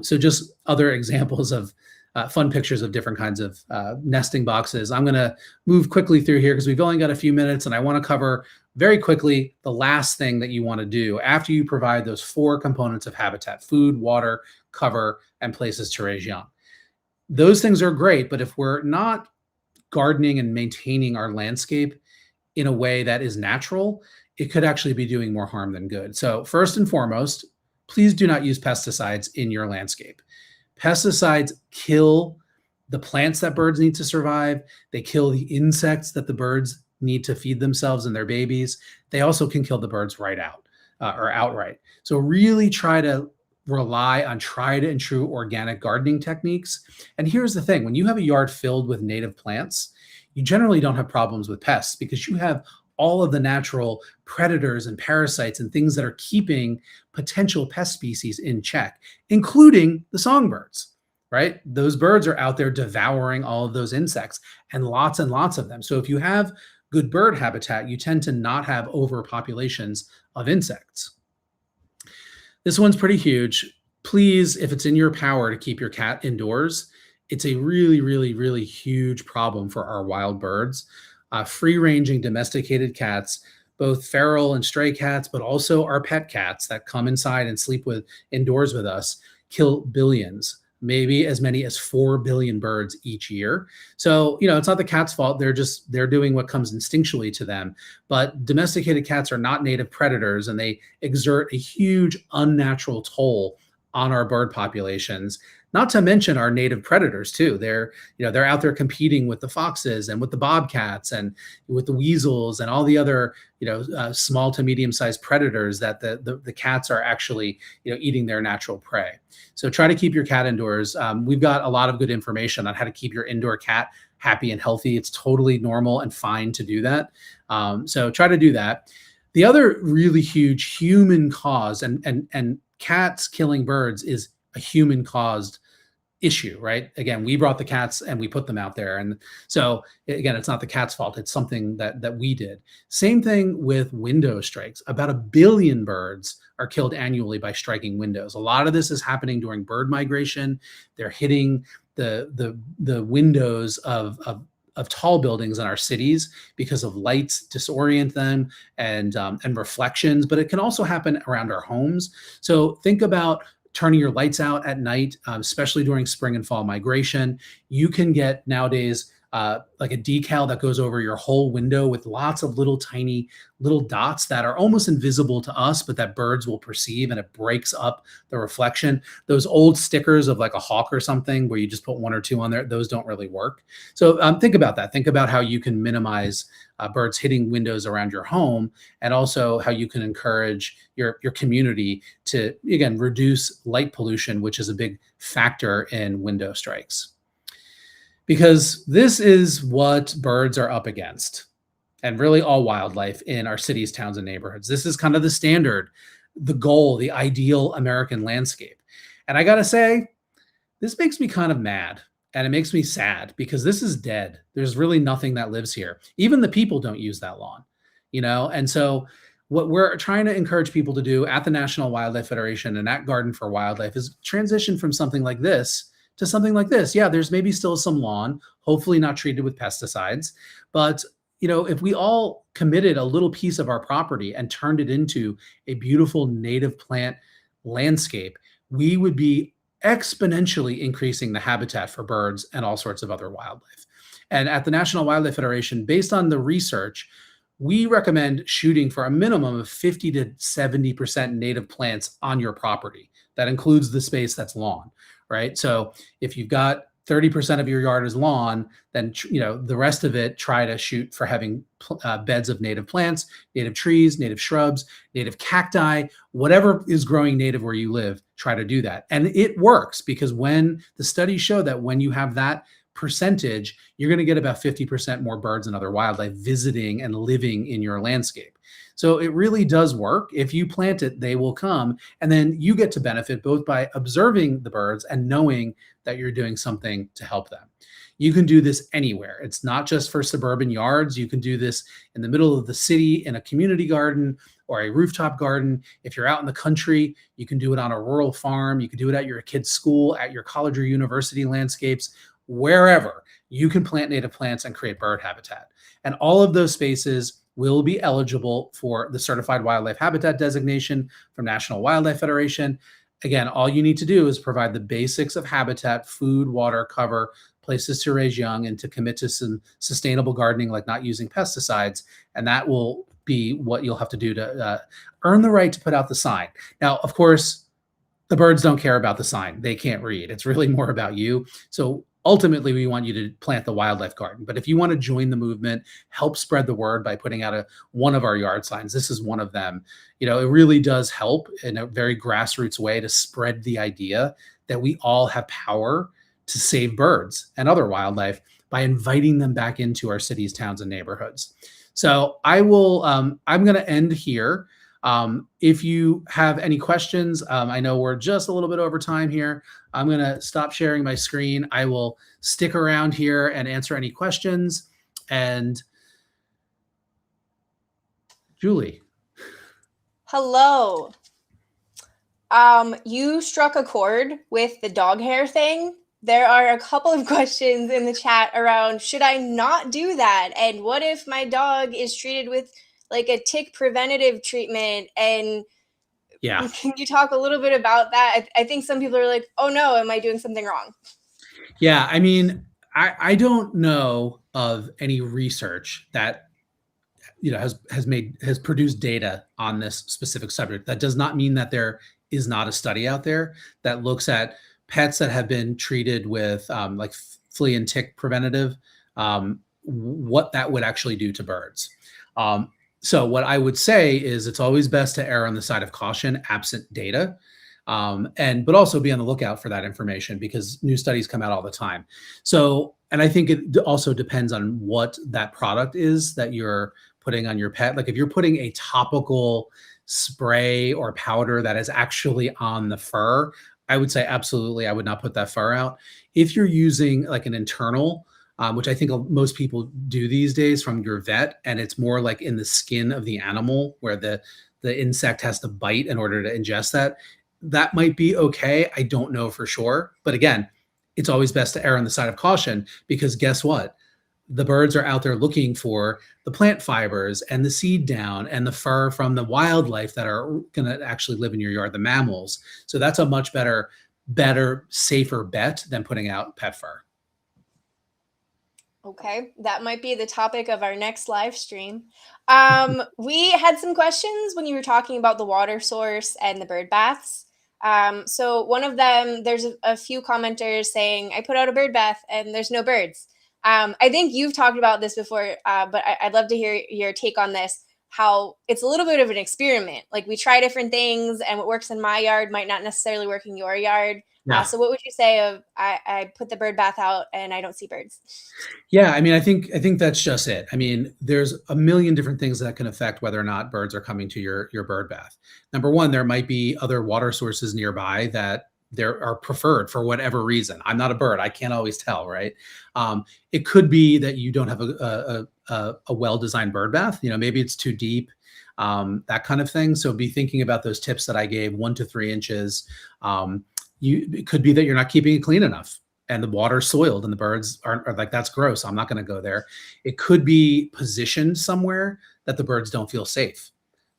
So just other examples of fun pictures of different kinds of nesting boxes. I'm going to move quickly through here because we've only got a few minutes, and I want to cover very quickly the last thing that you want to do after you provide those 4 components of habitat: food, water, cover, and places to raise young. Those things are great, but if we're not gardening and maintaining our landscape in a way that is natural, it could actually be doing more harm than good. So first and foremost, please do not use pesticides in your landscape. Pesticides kill the plants that birds need to survive. They kill the insects that the birds need to feed themselves and their babies. They also can kill the birds right out or outright. So really try to rely on tried and true organic gardening techniques. And here's the thing, when you have a yard filled with native plants, you generally don't have problems with pests because you have all of the natural predators and parasites and things that are keeping potential pest species in check, including the songbirds, right? Those birds are out there devouring all of those insects and lots of them. So if you have good bird habitat, you tend to not have overpopulations of insects. This one's pretty huge. Please, if it's in your power to keep your cat indoors, it's a really huge problem for our wild birds. Free-ranging domesticated cats, both feral and stray cats, but also our pet cats that come inside and sleep with indoors with us, kill billions, maybe as many as 4 billion birds each year. So, it's not the cat's fault. They're doing what comes instinctually to them. But domesticated cats are not native predators, and they exert a huge unnatural toll on our bird populations. Not to mention our native predators too. They're out there competing with the foxes and with the bobcats and with the weasels and all the other small to medium-sized predators that the cats are actually eating their natural prey. So try to keep your cat indoors. We've got a lot of good information on how to keep your indoor cat happy and healthy. It's totally normal and fine to do that. So try to do that. The other really huge human cause, and cats killing birds is a human caused issue, right? Again, we brought the cats and we put them out there. And so again, it's not the cat's fault. It's something that we did. Same thing with window strikes. About 1 billion birds are killed annually by striking windows. A lot of this is happening during bird migration. They're hitting the windows of tall buildings in our cities because of lights disorient them and reflections, but it can also happen around our homes. So think about turning your lights out at night, especially during spring and fall migration. You can get nowadays like a decal that goes over your whole window with lots of tiny little dots that are almost invisible to us, but that birds will perceive, and it breaks up the reflection. Those old stickers of like a hawk or something where you just put 1 or 2 on there, those don't really work. So think about that. Think about how you can minimize birds hitting windows around your home, and also how you can encourage your community to, again, reduce light pollution, which is a big factor in window strikes. Because this is what birds are up against, and really all wildlife in our cities, towns, and neighborhoods. This is kind of the standard, the goal, the ideal American landscape. And I gotta say, this makes me kind of mad, and it makes me sad because this is dead. There's really nothing that lives here. Even the people don't use that lawn, And so what we're trying to encourage people to do at the National Wildlife Federation and at Garden for Wildlife is transition from something like this to something like this. Yeah, there's maybe still some lawn, hopefully not treated with pesticides. But, if we all committed a little piece of our property and turned it into a beautiful native plant landscape, we would be exponentially increasing the habitat for birds and all sorts of other wildlife. And at the National Wildlife Federation, based on the research, we recommend shooting for a minimum of 50 to 70% native plants on your property. That includes the space that's lawn. Right. So if you've got 30% of your yard is lawn, then, the rest of it, try to shoot for having beds of native plants, native trees, native shrubs, native cacti, whatever is growing native where you live, try to do that. And it works because when the studies show that when you have that percentage, you're going to get about 50% more birds and other wildlife visiting and living in your landscape. So it really does work. If you plant it, they will come. And then you get to benefit both by observing the birds and knowing that you're doing something to help them. You can do this anywhere. It's not just for suburban yards. You can do this in the middle of the city in a community garden or a rooftop garden. If you're out in the country, you can do it on a rural farm. You can do it at your kid's school, at your college or university landscapes, wherever. You can plant native plants and create bird habitat. And all of those spaces will be eligible for the Certified Wildlife Habitat designation from National Wildlife Federation. Again, all you need to do is provide the basics of habitat, food, water, cover, places to raise young, and to commit to some sustainable gardening, like not using pesticides. And that will be what you'll have to do to earn the right to put out the sign. Now, of course, the birds don't care about the sign. They can't read. It's really more about you. So ultimately, we want you to plant the wildlife garden. But if you want to join the movement, help spread the word by putting out one of our yard signs. This is one of them. It really does help in a very grassroots way to spread the idea that we all have power to save birds and other wildlife by inviting them back into our cities, towns, and neighborhoods. So I'm going to end here. If you have any questions, I know we're just a little bit over time here. I'm going to stop sharing my screen. I will stick around here and answer any questions. And Julie. Hello. You struck a chord with the dog hair thing. There are a couple of questions in the chat around, should I not do that? And what if my dog is treated with like a tick preventative treatment? And yeah, can you talk a little bit about that? I think some people are like, oh no, am I doing something wrong? Yeah, I mean, I don't know of any research that has produced data on this specific subject. That does not mean that there is not a study out there that looks at pets that have been treated with like flea and tick preventative, what that would actually do to birds. So what I would say is it's always best to err on the side of caution, absent data, but also be on the lookout for that information because new studies come out all the time. So, and I think it also depends on what that product is that you're putting on your pet. Like if you're putting a topical spray or powder that is actually on the fur, I would say absolutely, I would not put that fur out. If you're using like an internal, which I think most people do these days from your vet, and it's more like in the skin of the animal where the insect has to bite in order to ingest that might be okay. I don't know for sure. But again, it's always best to err on the side of caution because guess what? The birds are out there looking for the plant fibers and the seed down and the fur from the wildlife that are going to actually live in your yard, the mammals. So that's a much better, safer bet than putting out pet fur. Okay, that might be the topic of our next live stream. We had some questions when you were talking about the water source and the bird baths. So one of them, there's a few commenters saying, I put out a bird bath and there's no birds. I think you've talked about this before, but I'd love to hear your take on this, how it's a little bit of an experiment. Like we try different things and what works in my yard might not necessarily work in your yard. Yeah. So what would you say of I put the bird bath out and I don't see birds? Yeah, I mean, I think that's just it. I mean, there's a million different things that can affect whether or not birds are coming to your bird bath. Number one, there might be other water sources nearby that there are preferred for whatever reason. I'm not a bird. I can't always tell, right? It could be that you don't have a well-designed bird bath. Maybe it's too deep, that kind of thing. So be thinking about those tips that I gave, 1 to 3 inches. It could be that you're not keeping it clean enough and the water's soiled and the birds are like, that's gross. I'm not going to go there. It could be positioned somewhere that the birds don't feel safe,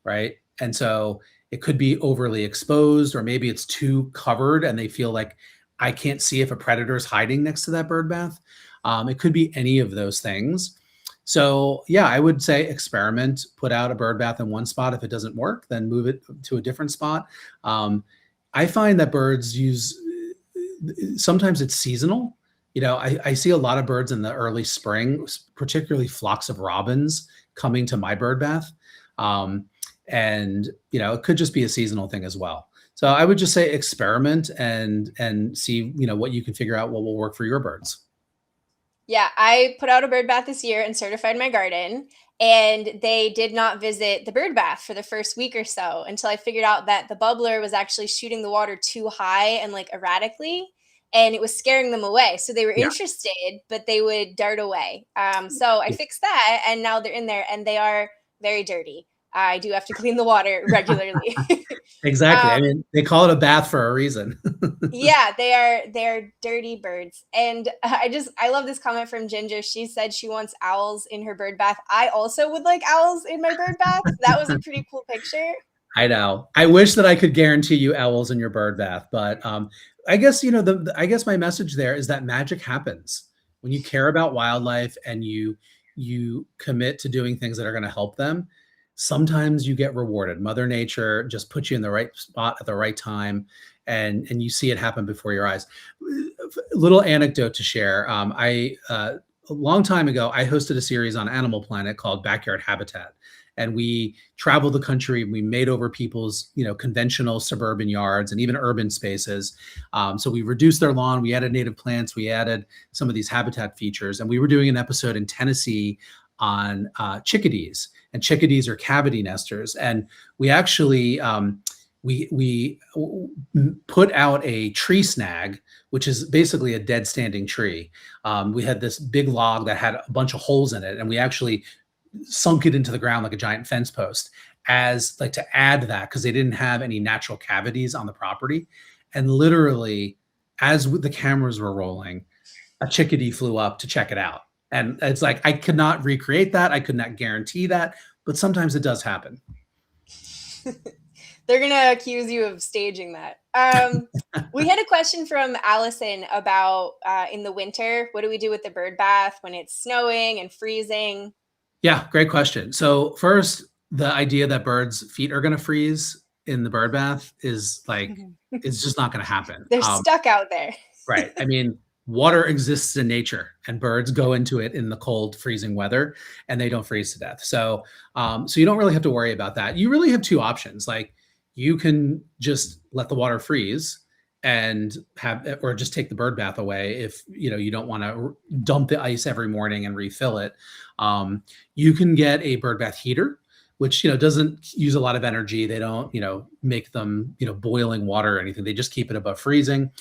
right? And so it could be overly exposed, or maybe it's too covered and they feel like I can't see if a predator is hiding next to that bird bath. It could be any of those things. So yeah, I would say experiment, put out a bird bath in one spot. If it doesn't work, then move it to a different spot. I find that birds sometimes it's seasonal. I see a lot of birds in the early spring, particularly flocks of robins coming to my bird bath. And it could just be a seasonal thing as well. So I would just say experiment and see, what you can figure out what will work for your birds. Yeah, I put out a bird bath this year and certified my garden, and they did not visit the bird bath for the first week or so until I figured out that the bubbler was actually shooting the water too high and like erratically, and it was scaring them away. So they were interested, but they would dart away. So I fixed that, and now they're in there, and they are very dirty. I do have to clean the water regularly. Exactly. I mean, they call it a bath for a reason. Yeah, they're dirty birds. And I love this comment from Ginger. She said she wants owls in her bird bath. I also would like owls in my bird bath. That was a pretty cool picture. I know. I wish that I could guarantee you owls in your bird bath, but I guess I guess my message there is that magic happens when you care about wildlife and you commit to doing things that are going to help them. sometimes you get rewarded. Mother Nature just puts you in the right spot at the right time, and you see it happen before your eyes. Little anecdote to share. A long time ago, I hosted a series on Animal Planet called Backyard Habitat, and we traveled the country. We made over people's, conventional suburban yards and even urban spaces. So we reduced their lawn. We added native plants. We added some of these habitat features, and we were doing an episode in Tennessee on chickadees. And chickadees are cavity nesters, and we actually we put out a tree snag, which is basically a dead standing tree. We had this big log that had a bunch of holes in it, and we actually sunk it into the ground like a giant fence post, as like to add that, because they didn't have any natural cavities on the property. And literally, as the cameras were rolling, a chickadee flew up to check it out. And it's like, I could not recreate that. I could not guarantee that, but sometimes it does happen. They're going to accuse you of staging that. We had a question from Allison about in the winter, what do we do with the bird bath when it's snowing and freezing? Yeah, great question. So first, the idea that birds' feet are going to freeze in the bird bath is like, it's just not going to happen. They're stuck out there. Right. I mean, water exists in nature, and birds go into it in the cold, freezing weather, and they don't freeze to death. So, so you don't really have to worry about that. You really have two options. Like, you can just let the water freeze and or just take the bird bath away if you don't want to dump the ice every morning and refill it. You can get a bird bath heater, which doesn't use a lot of energy. They don't make them boiling water or anything. They just keep it above freezing.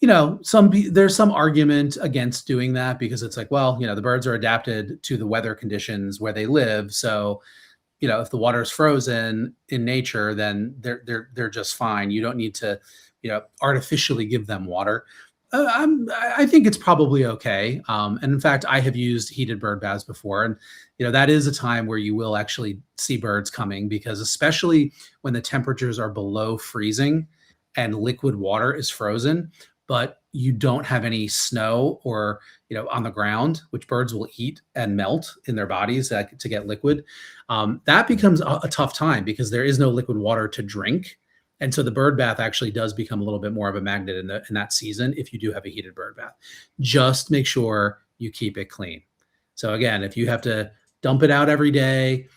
There's some argument against doing that, because it's like, well, the birds are adapted to the weather conditions where they live. So, if the water is frozen in nature, then they're just fine. You don't need to, artificially give them water. I think it's probably okay. And in fact, I have used heated bird baths before, and that is a time where you will actually see birds coming, because especially when the temperatures are below freezing and liquid water is frozen, but you don't have any snow or on the ground, which birds will eat and melt in their bodies to get liquid. That becomes a tough time, because there is no liquid water to drink. And so the bird bath actually does become a little bit more of a magnet in that season if you do have a heated bird bath. Just make sure you keep it clean. So again, if you have to dump it out every day,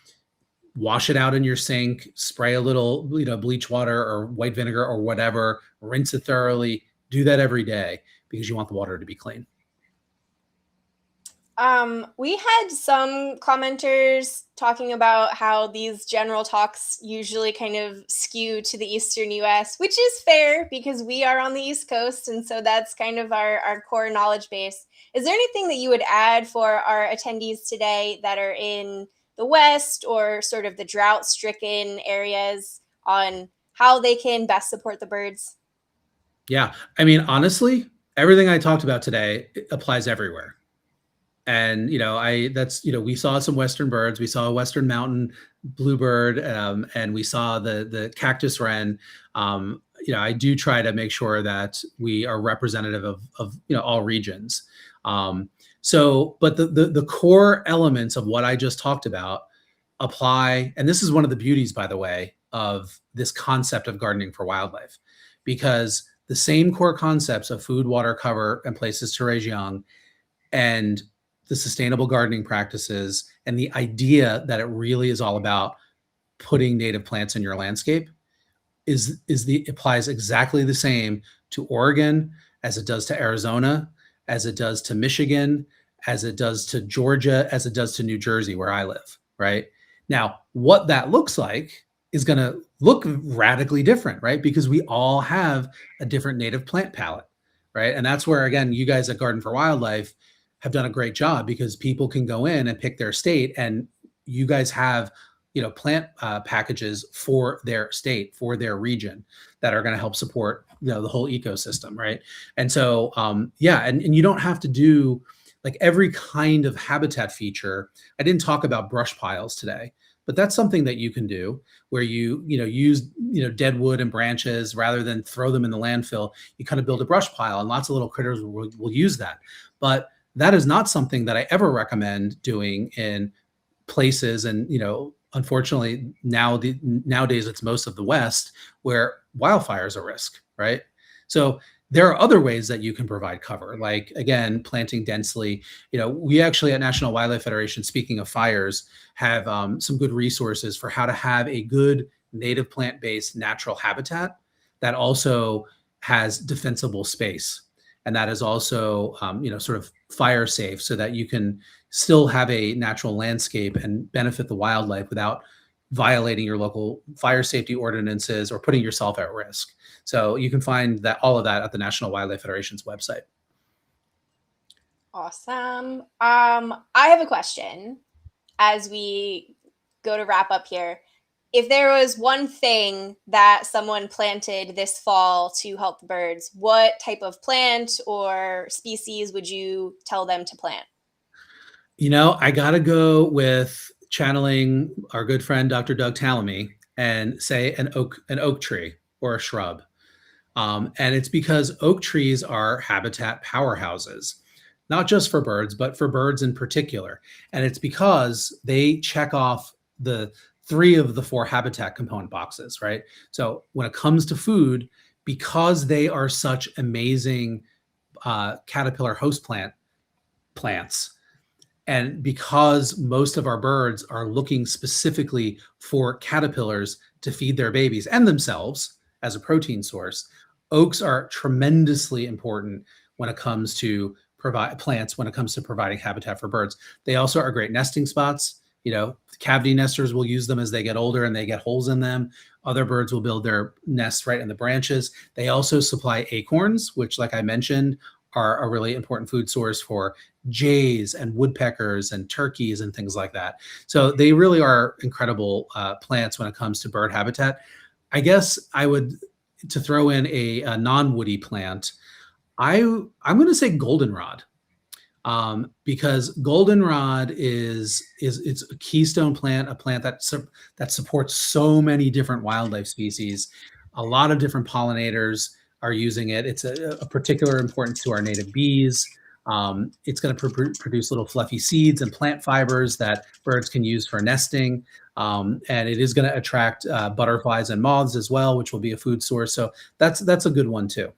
wash it out in your sink, spray a little bleach water or white vinegar or whatever, rinse it thoroughly, do that every day, because you want the water to be clean. We had some commenters talking about how these general talks usually kind of skew to the Eastern US, which is fair because we are on the East Coast. And so that's kind of our core knowledge base. Is there anything that you would add for our attendees today that are in the West or sort of the drought-stricken areas on how they can best support the birds? Yeah. I mean, honestly, everything I talked about today applies everywhere. And, we saw some Western birds. We saw a Western mountain bluebird, and we saw the cactus wren. I do try to make sure that we are representative of all regions. But the core elements of what I just talked about apply. And this is one of the beauties, by the way, of this concept of gardening for wildlife, because the same core concepts of food, water, cover, and places to raise young, and the sustainable gardening practices, and the idea that it really is all about putting native plants in your landscape applies exactly the same to Oregon as it does to Arizona, as it does to Michigan, as it does to Georgia, as it does to New Jersey, where I live, right? Now, what that looks like is going to look radically different, right? Because we all have a different native plant palette, right? And that's where, again, you guys at Garden for Wildlife have done a great job, because people can go in and pick their state, and you guys have, plant packages for their state, for their region, that are going to help support, the whole ecosystem, right? And so, and you don't have to do like every kind of habitat feature. I didn't talk about brush piles today, but that's something that you can do, where you use dead wood and branches rather than throw them in the landfill. You kind of build a brush pile, and lots of little critters will use that. But that is not something that I ever recommend doing in places and unfortunately, nowadays it's most of the West where wildfires are a risk, right? So there are other ways that you can provide cover, like again, planting densely. We actually at National Wildlife Federation, speaking of fires, have some good resources for how to have a good native plant-based natural habitat that also has defensible space, and that is also sort of fire safe, so that you can still have a natural landscape and benefit the wildlife without violating your local fire safety ordinances or putting yourself at risk. So you can find that all of that at the National Wildlife Federation's website. Awesome. I have a question as we go to wrap up here. If there was one thing that someone planted this fall to help the birds, what type of plant or species would you tell them to plant? I got to go with channeling our good friend Dr. Doug Tallamy and say an oak tree or a shrub. And it's because oak trees are habitat powerhouses, not just for birds, but for birds in particular. And it's because they check off the 3 of the 4 habitat component boxes, right? So when it comes to food, because they are such amazing caterpillar host plants, and because most of our birds are looking specifically for caterpillars to feed their babies and themselves as a protein source, oaks are tremendously important when it comes to providing habitat for birds. They also are great nesting spots. Cavity nesters will use them as they get older and they get holes in them. Other birds will build their nests right in the branches. They also supply acorns, which, like I mentioned, are a really important food source for jays and woodpeckers and turkeys and things like that. So they really are incredible plants when it comes to bird habitat. I guess to throw in a non-woody plant, I'm going to say goldenrod, because goldenrod it's a keystone plant, a plant that supports so many different wildlife species. A lot of different pollinators are using it. It's a particular importance to our native bees. It's going to produce little fluffy seeds and plant fibers that birds can use for nesting. And it is going to attract butterflies and moths as well, which will be a food source. So that's a good one too.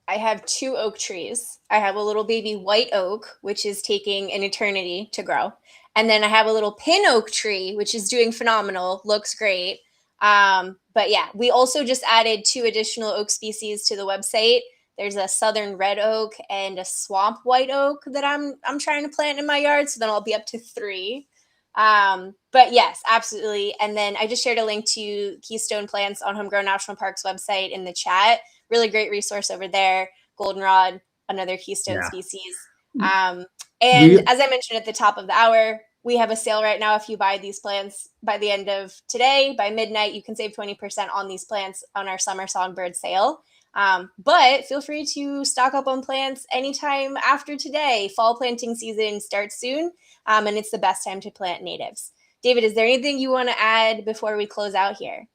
I have 2 oak trees. I have a little baby white oak, which is taking an eternity to grow. And then I have a little pin oak tree, which is doing phenomenal, looks great. But yeah, we also just added 2 additional oak species to the website. There's a southern red oak and a swamp white oak that I'm trying to plant in my yard. So then I'll be up to 3. But yes, absolutely. And then I just shared a link to Keystone Plants on Homegrown National Park's website in the chat. Really great resource over there. Goldenrod, another keystone species. And as I mentioned at the top of the hour, we have a sale right now. If you buy these plants by the end of today, by midnight, you can save 20% on these plants on our summer songbird sale. But feel free to stock up on plants anytime after today. Fall planting season starts soon, and it's the best time to plant natives. David, is there anything you want to add before we close out here?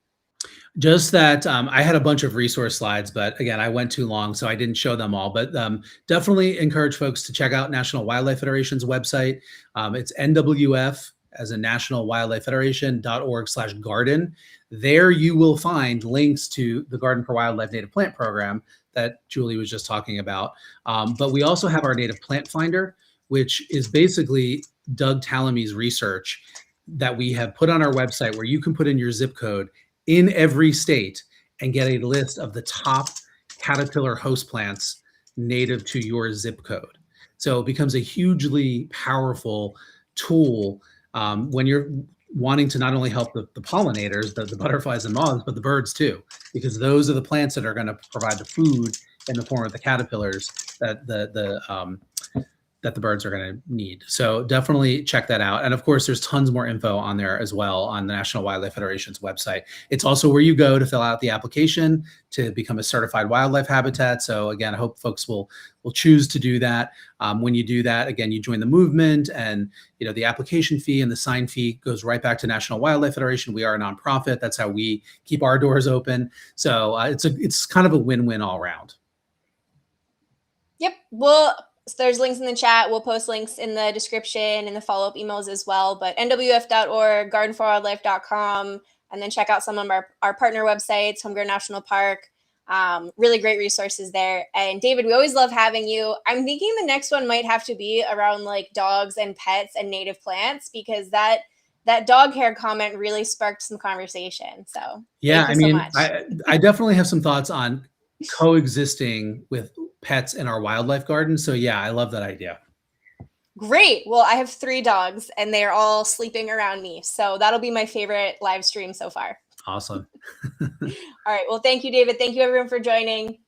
Just that I had a bunch of resource slides, but again, I went too long, so I didn't show them all. But definitely encourage folks to check out National Wildlife Federation's website. It's NWF as a National Wildlife Federation.org/garden. There you will find links to the Garden for Wildlife Native Plant Program that Julie was just talking about. But we also have our Native Plant Finder, which is basically Doug Tallamy's research that we have put on our website, where you can put in your zip code in every state and get a list of the top caterpillar host plants native to your zip code. So it becomes a hugely powerful tool when you're wanting to not only help the pollinators, the butterflies and moths, but the birds too, because those are the plants that are going to provide the food in the form of the caterpillars that the birds are going to need. So definitely check that out. And of course, there's tons more info on there as well on the National Wildlife Federation's website. It's also where you go to fill out the application to become a certified wildlife habitat. So again, I hope folks will choose to do that. When you do that, again, you join the movement, and the application fee and the sign fee goes right back to National Wildlife Federation. We are a nonprofit. That's how we keep our doors open. So it's kind of a win-win all around. Yep. Well, So there's links in the chat. We'll post links in the description and the follow-up emails as well. But nwf.org, gardenforwildlife.com, and then check out some of our partner websites, Home Grown National Park. Really great resources there. And David, we always love having you. I'm thinking the next one might have to be around like dogs and pets and native plants, because that dog hair comment really sparked some conversation. So yeah, thank you so much. I definitely have some thoughts on coexisting with pets in our wildlife garden. So yeah, I love that idea. Great. Well, I have 3 dogs and they're all sleeping around me. So that'll be my favorite live stream so far. Awesome. All right. Well, thank you, David. Thank you, everyone, for joining.